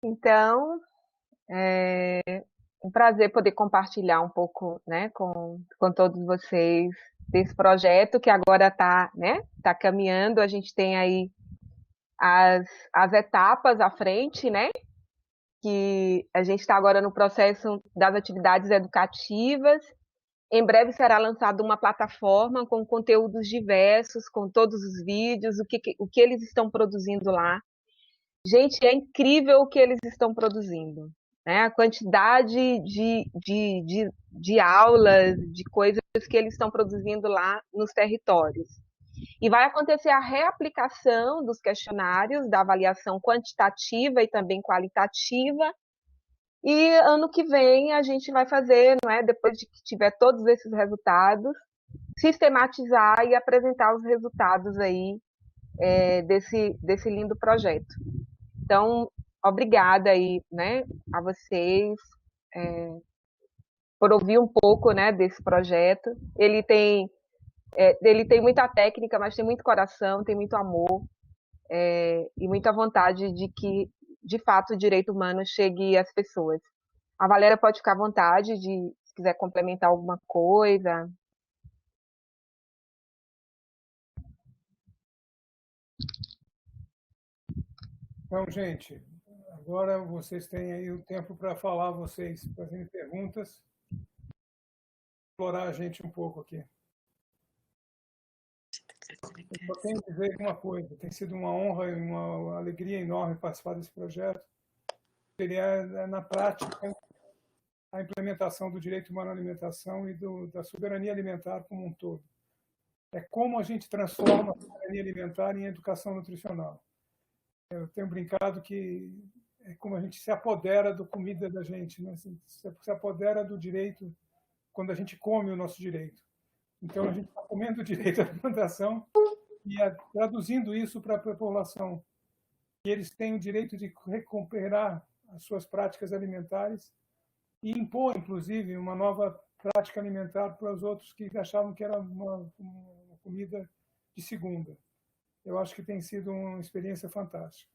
Então, é um prazer poder compartilhar um pouco, né, com todos vocês desse projeto que agora está, né, tá caminhando. A gente tem aí as etapas à frente, né, que a gente está agora no processo das atividades educativas. Em breve será lançada uma plataforma com conteúdos diversos, com todos os vídeos, o que eles estão produzindo lá. Gente, é incrível o que eles estão produzindo, né? A quantidade de aulas, de coisas que eles estão produzindo lá nos territórios. E vai acontecer a reaplicação dos questionários, da avaliação quantitativa e também qualitativa. E ano que vem a gente vai fazer, não é? Depois de que tiver todos esses resultados, sistematizar e apresentar os resultados aí desse lindo projeto. Então, obrigada aí, né, a vocês por ouvir um pouco, né, desse projeto. Ele tem muita técnica, mas tem muito coração, tem muito amor e muita vontade de que, de fato, o direito humano chegue às pessoas. A Valéria pode ficar à vontade se quiser complementar alguma coisa. Então, gente, agora vocês têm aí o tempo para falar, vocês fazerem perguntas, explorar a gente um pouco aqui. Eu só tenho que dizer uma coisa, tem sido uma honra e uma alegria enorme participar desse projeto. Seria, na prática, a implementação do direito humano à alimentação e da soberania alimentar como um todo. É como a gente transforma a soberania alimentar em educação nutricional. Eu tenho brincado que é como a gente se apodera da comida da gente, né? Se apodera do direito quando a gente come o nosso direito. Então, a gente está comendo o direito à alimentação e traduzindo isso para a população. E eles têm o direito de recuperar as suas práticas alimentares e impor, inclusive, uma nova prática alimentar para os outros que achavam que era uma comida de segunda. Eu acho que tem sido uma experiência fantástica.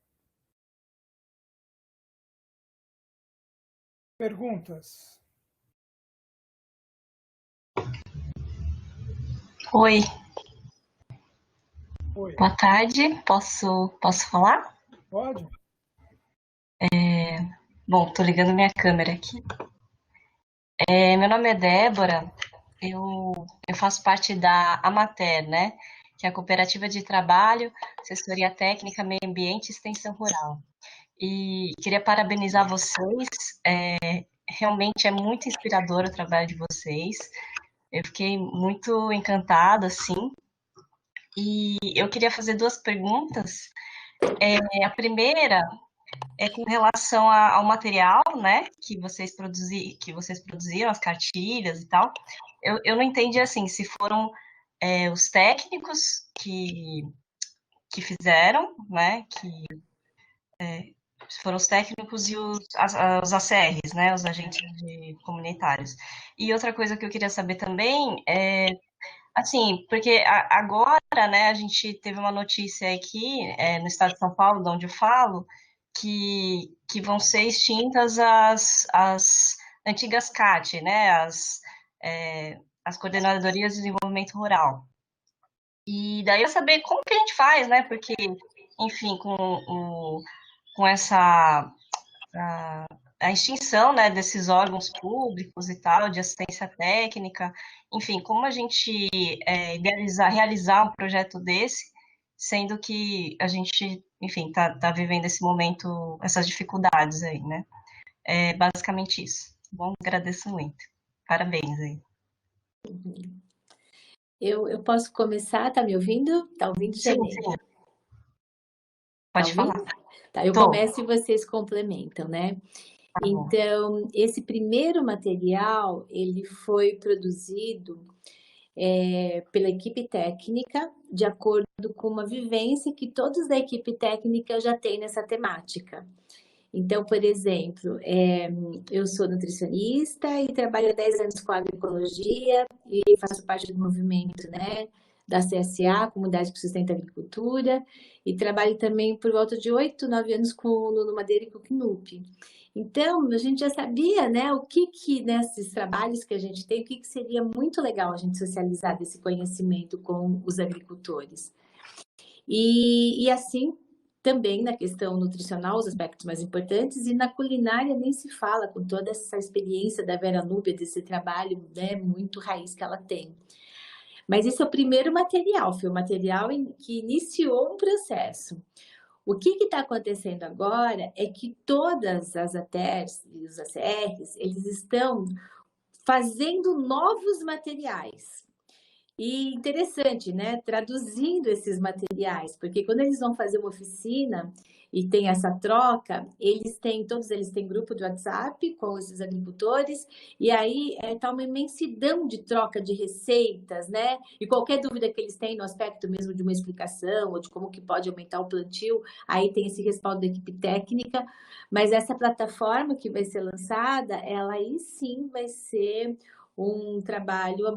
Perguntas? Oi. Oi. Boa tarde. Posso falar? Pode? Bom, tô ligando minha câmera aqui. Meu nome é Débora. Eu faço parte da Amater, né? Que é a Cooperativa de Trabalho, Assessoria Técnica, Meio Ambiente e Extensão Rural. E queria parabenizar vocês. Realmente é muito inspirador o trabalho de vocês. Eu fiquei muito encantada, assim. E eu queria fazer duas perguntas. A primeira é com relação ao material, né, que vocês produziram, as cartilhas e tal. Eu não entendi, assim, se foram os técnicos que fizeram, né, se foram os técnicos e os ACRs, né, os agentes comunitários. E outra coisa que eu queria saber também assim, porque agora, né, a gente teve uma notícia aqui no estado de São Paulo, de onde eu falo, que vão ser extintas as antigas CAT, né, as Coordenadorias de Desenvolvimento Rural. E daí eu saber como que a gente faz, né, porque, enfim, com essa a extinção, né, desses órgãos públicos e tal, de assistência técnica, enfim, como a gente realizar um projeto desse, sendo que a gente, enfim, tá vivendo esse momento, essas dificuldades aí, né? É basicamente isso. Bom, agradeço muito. Parabéns aí. Eu posso começar? Tá me ouvindo? Tá ouvindo, Janine? Sim. Pode falar. Tá, eu começo e vocês complementam, né? Então, esse primeiro material, ele foi produzido pela equipe técnica, de acordo com uma vivência que todos da equipe técnica já têm nessa temática. Então, por exemplo, eu sou nutricionista e trabalho há 10 anos com agroecologia e faço parte do movimento, né, da CSA, Comunidade que Sustenta a Agricultura, e trabalho também por volta de 8, 9 anos com o Nuno Madeira e com o CNUP. Então, a gente já sabia, né, o que nesses trabalhos que a gente tem, o que seria muito legal a gente socializar desse conhecimento com os agricultores. E assim, também na questão nutricional, os aspectos mais importantes, e na culinária nem se fala, com toda essa experiência da Vera Núbia, desse trabalho, né, muito raiz que ela tem. Mas esse é o primeiro material, foi o material que iniciou um processo. O que está acontecendo agora é que todas as ATERs e os ACRs, eles estão fazendo novos materiais. E interessante, né? Traduzindo esses materiais, porque quando eles vão fazer uma oficina e tem essa troca, todos eles têm grupo de WhatsApp com esses agricultores, e aí tá uma imensidão de troca de receitas, né? E qualquer dúvida que eles têm no aspecto mesmo de uma explicação, ou de como que pode aumentar o plantio, aí tem esse respaldo da equipe técnica, mas essa plataforma que vai ser lançada, ela aí sim vai ser um trabalho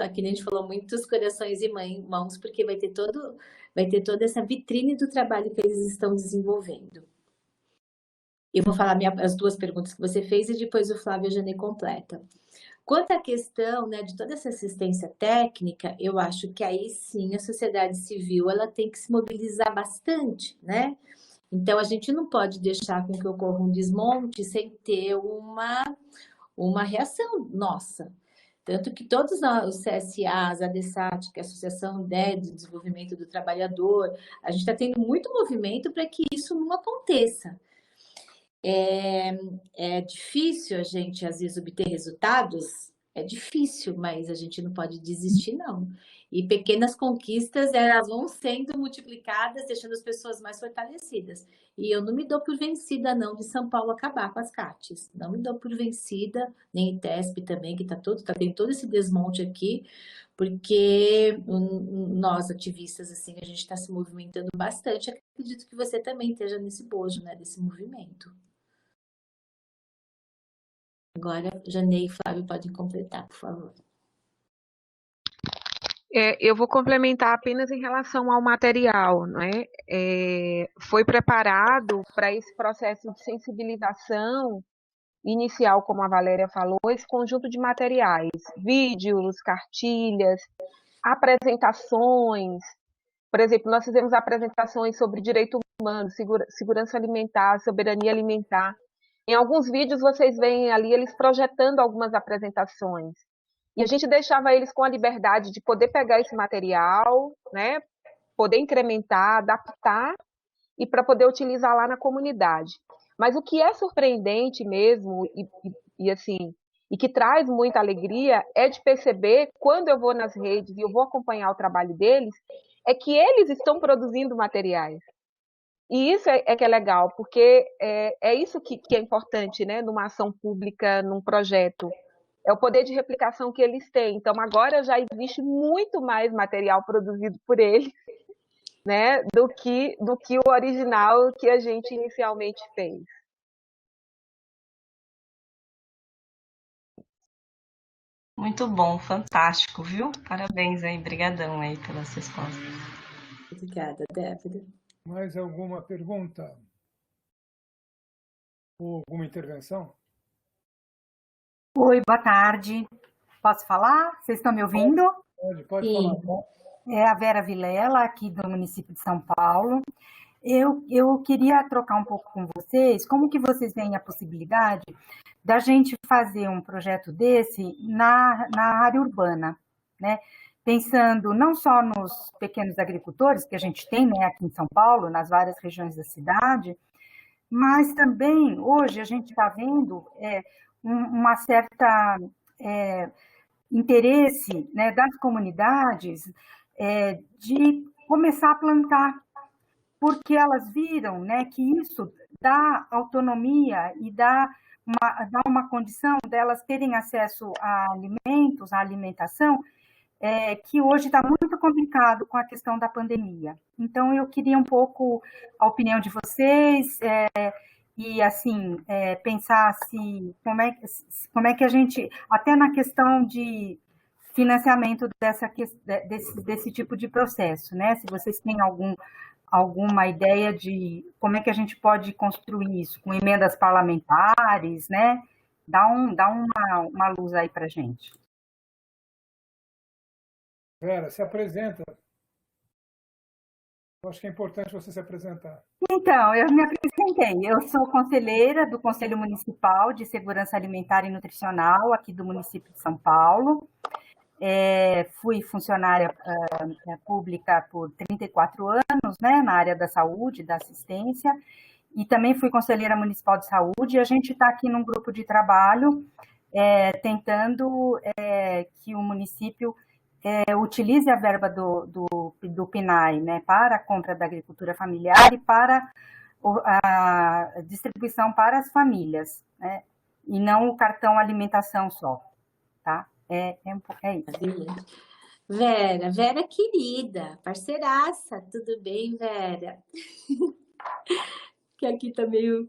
aqui a gente falou, muitos corações e mãos, porque vai ter toda essa vitrine do trabalho que eles estão desenvolvendo. Eu vou falar as duas perguntas que você fez e depois o Flávio Janê completa. Quanto à questão, né, de toda essa assistência técnica, eu acho que aí sim a sociedade civil ela tem que se mobilizar bastante, né? Então a gente não pode deixar com que ocorra um desmonte sem ter uma reação nossa. Tanto que todos os CSAs, a ADESAT, que é a Associação de Desenvolvimento do Trabalhador, a gente está tendo muito movimento para que isso não aconteça. É difícil a gente, às vezes, obter resultados, é difícil, mas a gente não pode desistir, não. E pequenas conquistas, elas vão sendo multiplicadas, deixando as pessoas mais fortalecidas. E eu não me dou por vencida, não, de São Paulo acabar com as CATs. Não me dou por vencida, nem ITESP também, que tem todo esse desmonte aqui, porque nós, ativistas, assim, a gente está se movimentando bastante. Acredito que você também esteja nesse bojo, né, desse movimento. Agora, Janê e Flávio podem completar, por favor. Eu vou complementar apenas em relação ao material, né? Foi preparado para esse processo de sensibilização inicial, como a Valéria falou, esse conjunto de materiais, vídeos, cartilhas, apresentações. Por exemplo, nós fizemos apresentações sobre direito humano, segurança alimentar, soberania alimentar. Em alguns vídeos vocês veem ali eles projetando algumas apresentações. E a gente deixava eles com a liberdade de poder pegar esse material, né, poder incrementar, adaptar e para poder utilizar lá na comunidade. Mas o que é surpreendente mesmo e que traz muita alegria é de perceber, quando eu vou nas redes e eu vou acompanhar o trabalho deles, é que eles estão produzindo materiais. E isso que é legal, porque é isso que é importante, né, numa ação pública, num projeto. É o poder de replicação que eles têm. Então, agora já existe muito mais material produzido por eles, né, do que o original que a gente inicialmente fez. Muito bom, fantástico, viu? Parabéns aí, brigadão aí pelas respostas. Obrigada, Débora. Mais alguma pergunta? Ou alguma intervenção? Oi, boa tarde. Posso falar? Vocês estão me ouvindo? Pode falar. É a Vera Vilela, aqui do município de São Paulo. Eu queria trocar um pouco com vocês, como que vocês veem a possibilidade da gente fazer um projeto desse na área urbana, né? Pensando não só nos pequenos agricultores que a gente tem, né, aqui em São Paulo, nas várias regiões da cidade, mas também hoje a gente está vendo uma certa interesse, né, das comunidades de começar a plantar, porque elas viram, né, que isso dá autonomia e dá uma condição delas terem acesso a alimentos, a alimentação, que hoje está muito complicado com a questão da pandemia. Então, eu queria um pouco a opinião de vocês e, assim, pensar como é que a gente, até na questão de financiamento desse tipo de processo, né? Se vocês têm alguma ideia de como é que a gente pode construir isso, com emendas parlamentares, né? Dá uma luz aí para a gente. Vera, se apresenta. Eu acho que é importante você se apresentar. Então, eu me apresentei. Eu sou conselheira do Conselho Municipal de Segurança Alimentar e Nutricional aqui do município de São Paulo. Fui funcionária pública por 34 anos, né, na área da saúde, da assistência, e também fui conselheira municipal de saúde, e a gente está aqui num grupo de trabalho tentando que o município utilize a verba do PNAE, né, para a compra da agricultura familiar e para a distribuição para as famílias, né, e não o cartão alimentação só, tá? É isso. Vera querida, parceiraça, tudo bem, Vera? Que aqui tá meio...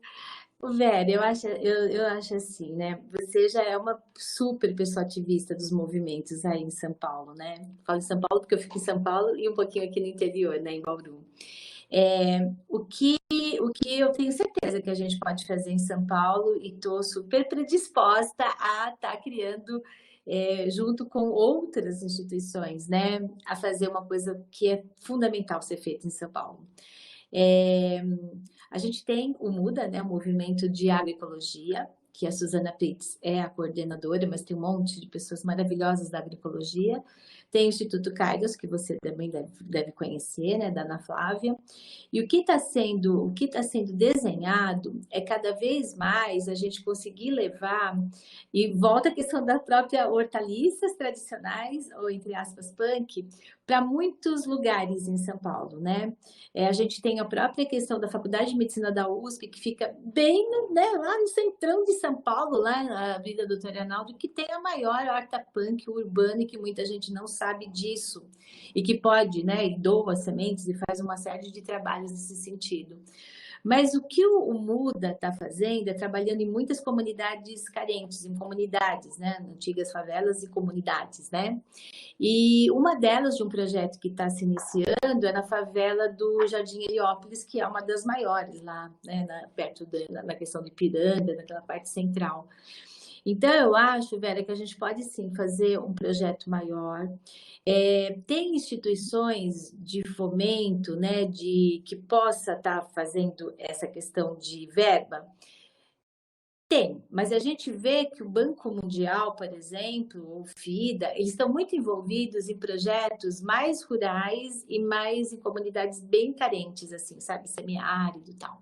Vera, eu acho assim, né? Você já é uma super pessoa ativista dos movimentos aí em São Paulo, né? Falo em São Paulo porque eu fico em São Paulo e um pouquinho aqui no interior, né, em Bauru. O que eu tenho certeza que a gente pode fazer em São Paulo, e estou super predisposta a estar criando, junto com outras instituições, né, a fazer uma coisa que é fundamental ser feita em São Paulo. A gente tem o MUDA, né, o Movimento de Agroecologia, que a Suzana Pritz é a coordenadora, mas tem um monte de pessoas maravilhosas da agroecologia. Tem o Instituto Kairos, que você também deve conhecer, né, da Ana Flávia. E o que está sendo desenhado é cada vez mais a gente conseguir levar, e volta a questão da própria hortaliças tradicionais, ou entre aspas, punk, para muitos lugares em São Paulo, né? A gente tem a própria questão da Faculdade de Medicina da USP, que fica bem, né, lá no centrão de São Paulo, lá na Avenida Doutor Arnaldo, que tem a maior horta punk urbana, e que muita gente não sabe disso, e que pode, né, e doa sementes e faz uma série de trabalhos nesse sentido. Mas o que o MUDA está fazendo é trabalhando em muitas comunidades carentes, em comunidades, né, antigas favelas e comunidades, né? E uma delas, de um projeto que está se iniciando, é na favela do Jardim Heliópolis, que é uma das maiores lá, né, perto na questão de Piranga, naquela parte central. Então, eu acho, Vera, que a gente pode sim fazer um projeto maior. Tem instituições de fomento, né, que possa estar fazendo essa questão de verba? Tem, mas a gente vê que o Banco Mundial, por exemplo, o FIDA, eles estão muito envolvidos em projetos mais rurais e mais em comunidades bem carentes, assim, sabe, semiárido e tal.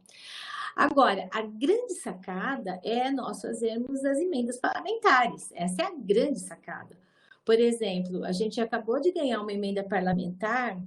Agora, a grande sacada é nós fazermos as emendas parlamentares. Essa é a grande sacada. Por exemplo, a gente acabou de ganhar uma emenda parlamentar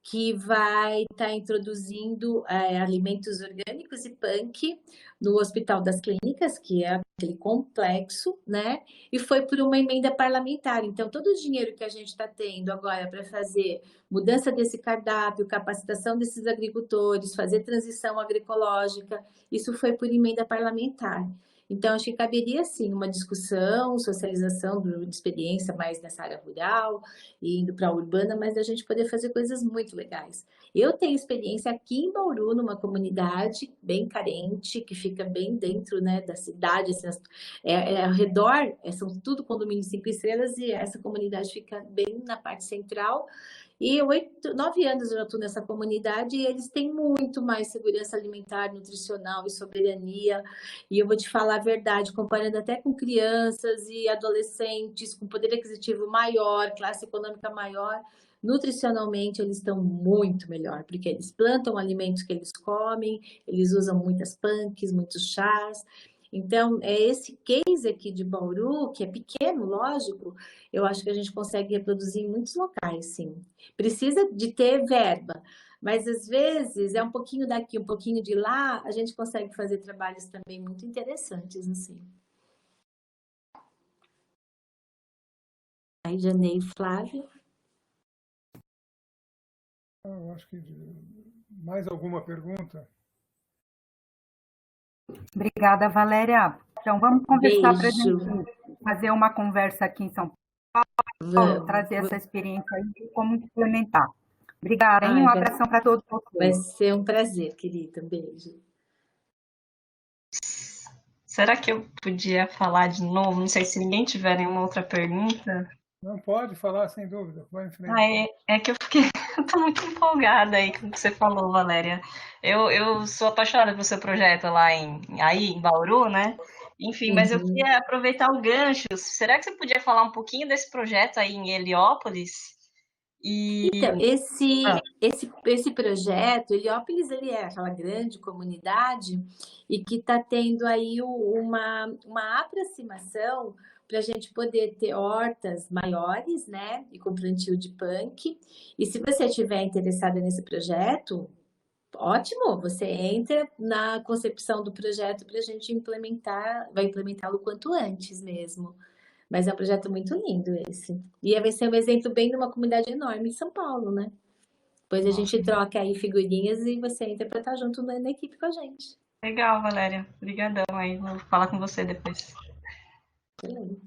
que vai estar introduzindo alimentos orgânicos e punk no Hospital das Clínicas, que é aquele complexo, né? E foi por uma emenda parlamentar. Então, todo o dinheiro que a gente está tendo agora para fazer mudança desse cardápio, capacitação desses agricultores, fazer transição agroecológica, isso foi por emenda parlamentar. Então, acho que caberia, sim, uma discussão, socialização de experiência mais nessa área rural e indo para a urbana, mas a gente poder fazer coisas muito legais. Eu tenho experiência aqui em Bauru, numa comunidade bem carente, que fica bem dentro, né, da cidade, assim, ao redor, são tudo condomínios 5 estrelas, e essa comunidade fica bem na parte central. E 9 anos eu já estou nessa comunidade, e eles têm muito mais segurança alimentar, nutricional e soberania. E eu vou te falar a verdade, comparando até com crianças e adolescentes com poder aquisitivo maior, classe econômica maior, nutricionalmente eles estão muito melhor, porque eles plantam alimentos que eles comem, eles usam muitas punks, muitos chás. Então, esse case aqui de Bauru, que é pequeno, lógico, eu acho que a gente consegue reproduzir em muitos locais, sim. Precisa de ter verba, mas às vezes é um pouquinho daqui, um pouquinho de lá, a gente consegue fazer trabalhos também muito interessantes, assim. Aí, Janei, Flávia. Eu acho que mais alguma pergunta? Obrigada, Valéria. Então, vamos conversar para a Beijo. gente fazer uma conversa aqui em São trazer essa experiência aí e como implementar. Obrigada, hein? Um abração para todos Vai vocês. ser um prazer, querida. Um beijo. Será que eu podia falar de novo? Não sei se ninguém tiver nenhuma outra pergunta. Não, pode falar, sem dúvida. Vai em frente. É que eu tô muito empolgada aí com o que você falou, Valéria. Eu sou apaixonada pelo seu projeto lá em Bauru, né? Enfim, mas eu queria aproveitar o gancho. Será que você podia falar um pouquinho desse projeto aí em Heliópolis? Então, esse projeto, Heliópolis, ele é aquela grande comunidade e que está tendo aí uma aproximação para a gente poder ter hortas maiores, né, e com plantio de punk. E se você estiver interessada nesse projeto, ótimo, você entra na concepção do projeto para a gente implementar, vai implementá-lo o quanto antes mesmo. Mas é um projeto muito lindo esse. E vai ser um exemplo bem de uma comunidade enorme em São Paulo, né? Depois a gente troca aí figurinhas e você entra para estar junto na equipe com a gente. Legal, Valéria. Obrigadão aí. Vou falar com você depois. Excelente.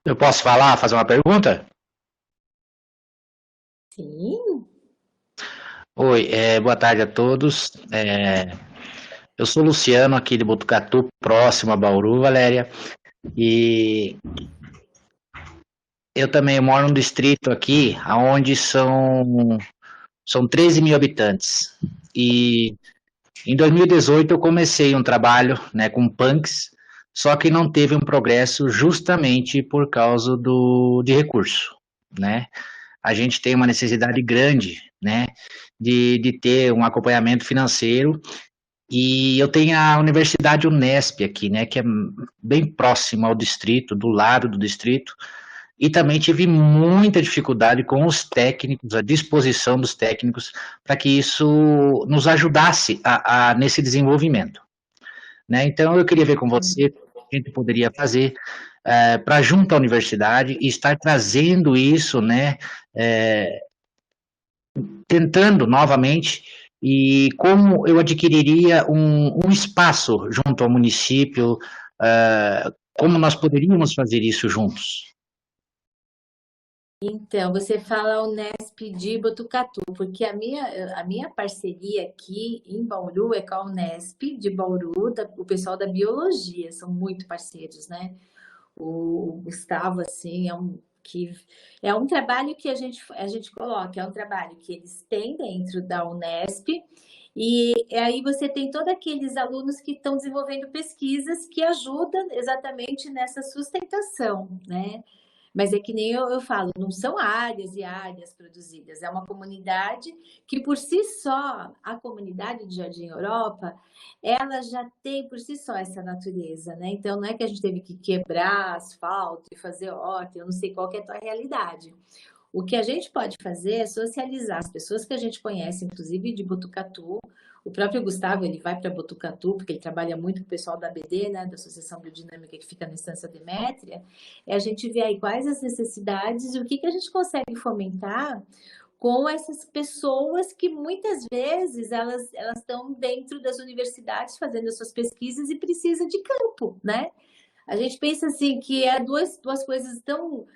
Eu posso falar, fazer uma pergunta? Sim. Oi, boa tarde a todos. Eu sou Luciano, aqui de Botucatu, próximo a Bauru, Valéria. E eu também moro num distrito aqui, onde são 13 mil habitantes. E em 2018 eu comecei um trabalho, né, com punks, só que não teve um progresso justamente por causa de recurso, né? A gente tem uma necessidade grande, né, de ter um acompanhamento financeiro. E eu tenho a Universidade Unesp aqui, né, que é bem próxima ao distrito, do lado do distrito, e também tive muita dificuldade com os técnicos, a disposição dos técnicos, para que isso nos ajudasse nesse desenvolvimento, né? Então eu queria ver com você o que a gente poderia fazer para junto à universidade e estar trazendo isso, né, tentando novamente, e como eu adquiriria um espaço junto ao município, como nós poderíamos fazer isso juntos? Então, você fala Unesp de Botucatu, porque a minha parceria aqui em Bauru é com a Unesp de Bauru, o pessoal da biologia, são muito parceiros, né? O Gustavo, assim, é um trabalho que a gente coloca, é um trabalho que eles têm dentro da Unesp, e aí você tem todos aqueles alunos que estão desenvolvendo pesquisas que ajudam exatamente nessa sustentação, né? Mas é que nem eu falo, não são áreas e áreas produzidas, é uma comunidade que por si só, a comunidade de Jardim Europa, ela já tem por si só essa natureza, né? Então não é que a gente teve que quebrar asfalto e fazer horta, eu não sei qual que é a tua realidade. O que a gente pode fazer é socializar as pessoas que a gente conhece, inclusive de Botucatu. O próprio Gustavo, ele vai para Botucatu, porque ele trabalha muito com o pessoal da ABD, né, da Associação Biodinâmica, que fica na Estância Demétria. A gente vê aí quais as necessidades e o que a gente consegue fomentar com essas pessoas que muitas vezes elas estão dentro das universidades fazendo as suas pesquisas e precisam de campo, né? A gente pensa assim que é duas coisas tão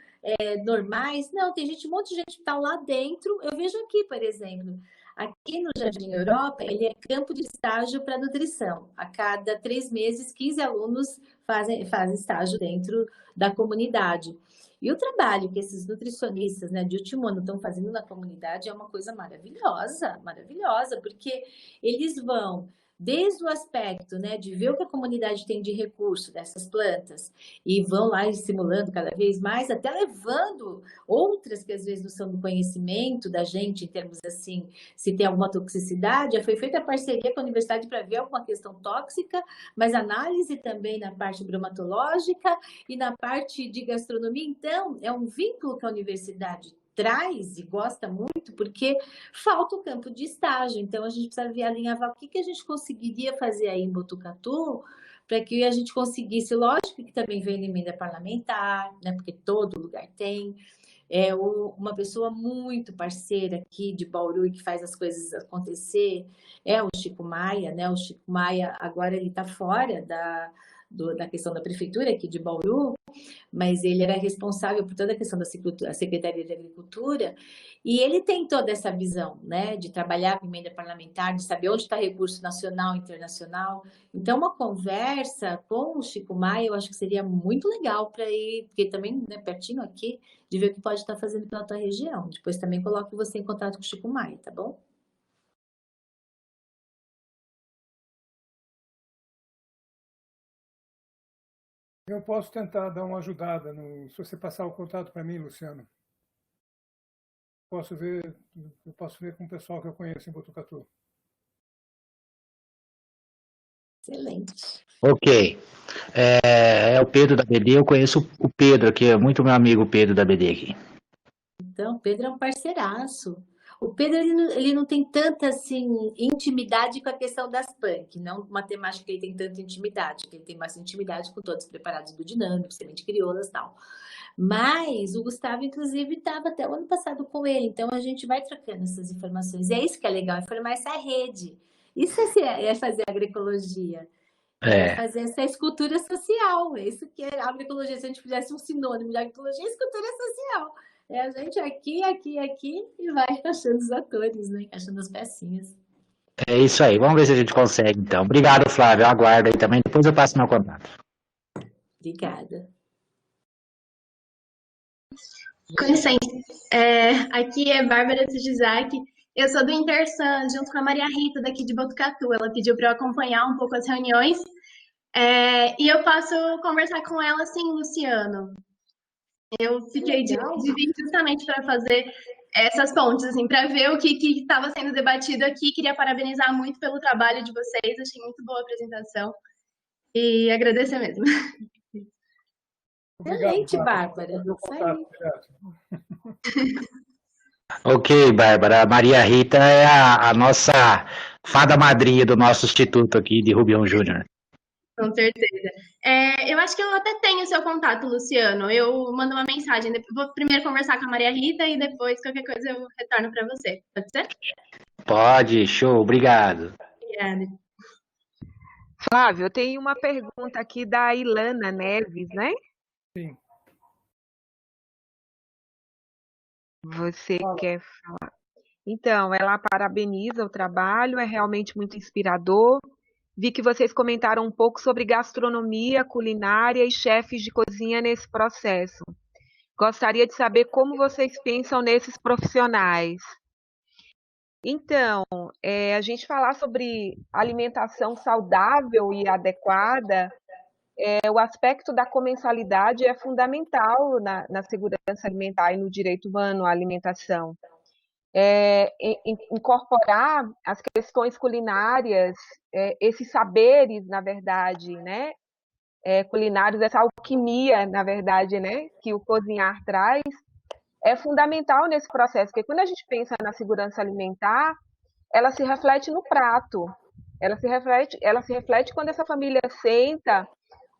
normais. Não, tem gente, um monte de gente que está lá dentro. Eu vejo aqui, por exemplo, aqui no Jardim Europa, ele é campo de estágio para nutrição. A cada 3 meses, 15 alunos fazem estágio dentro da comunidade. E o trabalho que esses nutricionistas, né, de último ano estão fazendo na comunidade é uma coisa maravilhosa, maravilhosa, porque eles vão desde o aspecto, né, de ver o que a comunidade tem de recurso dessas plantas e vão lá estimulando cada vez mais, até levando outras que às vezes não são do conhecimento da gente, em termos assim, se tem alguma toxicidade. Já foi feita a parceria com a universidade para ver alguma questão tóxica, mas análise também na parte bromatológica e na parte de gastronomia. Então, é um vínculo que a universidade traz e gosta muito, porque falta o campo de estágio. Então, a gente precisa alinhavar o que a gente conseguiria fazer aí em Botucatu para que a gente conseguisse, lógico que também vem emenda parlamentar, né, porque todo lugar tem. Uma pessoa muito parceira aqui de Bauru que faz as coisas acontecer é o Chico Maia, né? O Chico Maia agora ele está fora da questão da prefeitura aqui de Bauru, mas ele era responsável por toda a questão da Secretaria de Agricultura, e ele tem toda essa visão, né, de trabalhar com emenda parlamentar, de saber onde está recurso nacional e internacional. Então, uma conversa com o Chico Maia, eu acho que seria muito legal para ir, porque também, né, pertinho aqui, de ver o que pode estar fazendo pela tua região. Depois também coloco você em contato com o Chico Maia, tá bom? Eu posso tentar dar uma ajudada, se você passar o contato para mim, Luciano. Eu posso ver com o pessoal que eu conheço em Botucatu. Excelente. Ok. É o Pedro da BD, eu conheço o Pedro aqui, é muito meu amigo Pedro da BD aqui. Então, o Pedro é um parceiraço. O Pedro, ele não tem tanta, assim, intimidade com a questão das punk, não uma temática que ele tem tanta intimidade, que ele tem mais intimidade com todos os preparados do Dinâmico, Semente Crioulas e tal. Mas o Gustavo, inclusive, estava até o ano passado com ele, então a gente vai trocando essas informações. E é isso que é legal, é formar essa rede. Isso é fazer agroecologia. É fazer essa escultura social. É isso que é a agroecologia. Se a gente fizesse um sinônimo de agroecologia, escultura social. É a gente aqui e vai achando os atores, né? Achando as pecinhas. É isso aí, vamos ver se a gente consegue, então. Obrigado, Flávio, eu aguardo aí também, depois eu passo meu contato. Obrigada. Com licença, aqui é Bárbara Tijizaki. Eu sou do Intersan, junto com a Maria Rita, daqui de Botucatu. Ela pediu para eu acompanhar um pouco as reuniões. E eu posso conversar com ela, sim, Luciano. Eu fiquei de vir justamente para fazer essas pontes, assim, para ver o que estava sendo debatido aqui. Queria parabenizar muito pelo trabalho de vocês, achei muito boa a apresentação. E agradecer mesmo. Excelente, Bárbara. Ok, Bárbara. A Maria Rita é a nossa fada madrinha do nosso instituto aqui de Rubião Júnior. Com certeza. Eu acho que eu até tenho o seu contato, Luciano. Eu mando uma mensagem. Vou primeiro conversar com a Maria Rita e depois, qualquer coisa, eu retorno para você. Pode ser? Pode, show. Obrigado. Obrigada. Flávio, eu tenho uma pergunta aqui da Ilana Neves, né? Sim. Você quer falar? Então, ela parabeniza o trabalho, é realmente muito inspirador. Vi que vocês comentaram um pouco sobre gastronomia, culinária e chefes de cozinha nesse processo. Gostaria de saber como vocês pensam nesses profissionais. Então, a gente falar sobre alimentação saudável e adequada, o aspecto da comensalidade é fundamental na segurança alimentar e no direito humano à alimentação. Incorporar as questões culinárias, esses saberes, na verdade, né, culinários, essa alquimia, na verdade, né, que o cozinhar traz, é fundamental nesse processo, porque quando a gente pensa na segurança alimentar, ela se reflete no prato, ela se reflete quando essa família senta,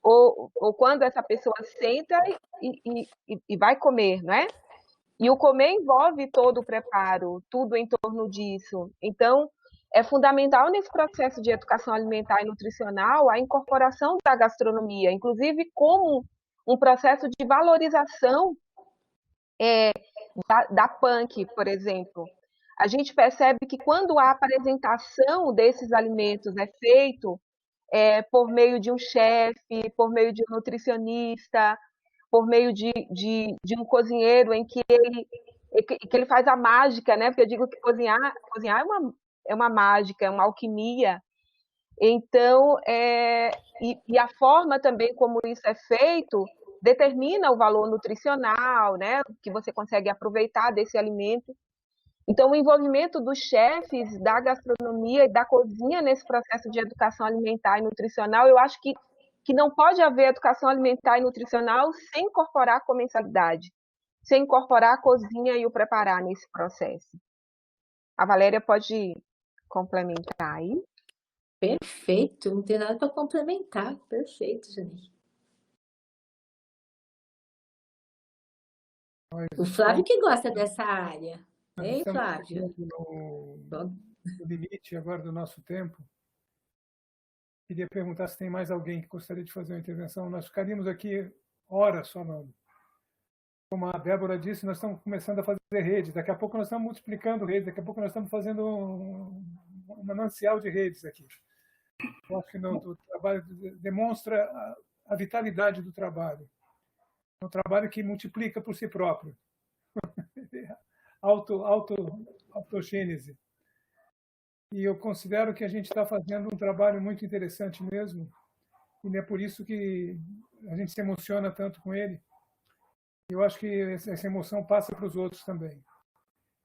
ou quando essa pessoa senta e vai comer, não é? E o comer envolve todo o preparo, tudo em torno disso. Então, é fundamental nesse processo de educação alimentar e nutricional a incorporação da gastronomia, inclusive como um processo de valorização da punk, por exemplo. A gente percebe que quando a apresentação desses alimentos é feito por meio de um chefe, por meio de um nutricionista, por meio de um cozinheiro em que ele faz a mágica, né? Porque eu digo que cozinhar é uma mágica, é uma alquimia. Então, e a forma também como isso é feito determina o valor nutricional, né? Que você consegue aproveitar desse alimento. Então, o envolvimento dos chefes, da gastronomia e da cozinha nesse processo de educação alimentar e nutricional, eu acho que não pode haver educação alimentar e nutricional sem incorporar a comensalidade, sem incorporar a cozinha e o preparar nesse processo. A Valéria pode complementar aí? Perfeito, não tem nada para complementar. Perfeito, Janine. O Flávio que gosta dessa área. Ei, Flávio. No limite agora do nosso tempo. Queria perguntar se tem mais alguém que gostaria de fazer uma intervenção. Nós ficaríamos aqui horas falando. Como a Débora disse, nós estamos começando a fazer redes. Daqui a pouco nós estamos multiplicando redes. Daqui a pouco nós estamos fazendo um manancial de redes aqui. Eu acho que o trabalho demonstra a vitalidade do trabalho. É um trabalho que multiplica por si próprio. Autogênese. E eu considero que a gente está fazendo um trabalho muito interessante mesmo. E é por isso que a gente se emociona tanto com ele. Eu acho que essa emoção passa para os outros também.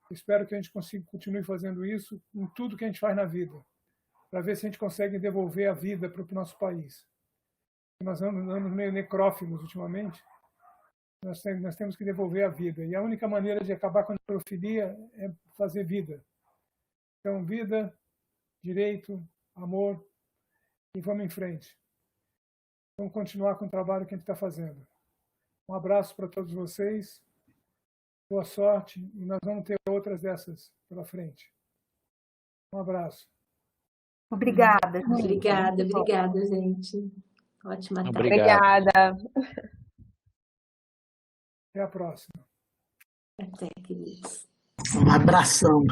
Espero que a gente continue fazendo isso em tudo que a gente faz na vida, para ver se a gente consegue devolver a vida para o nosso país. Nós andamos meio necrófagos ultimamente. Nós temos que devolver a vida. E a única maneira de acabar com a necrofilia é fazer vida. Então, vida, direito, amor, e vamos em frente. Vamos continuar com o trabalho que a gente está fazendo. Um abraço para todos vocês. Boa sorte. E nós vamos ter outras dessas pela frente. Um abraço. Obrigada. Obrigada, gente. Ótima tarde. Obrigada. Até a próxima. Até, queridos. Um abração.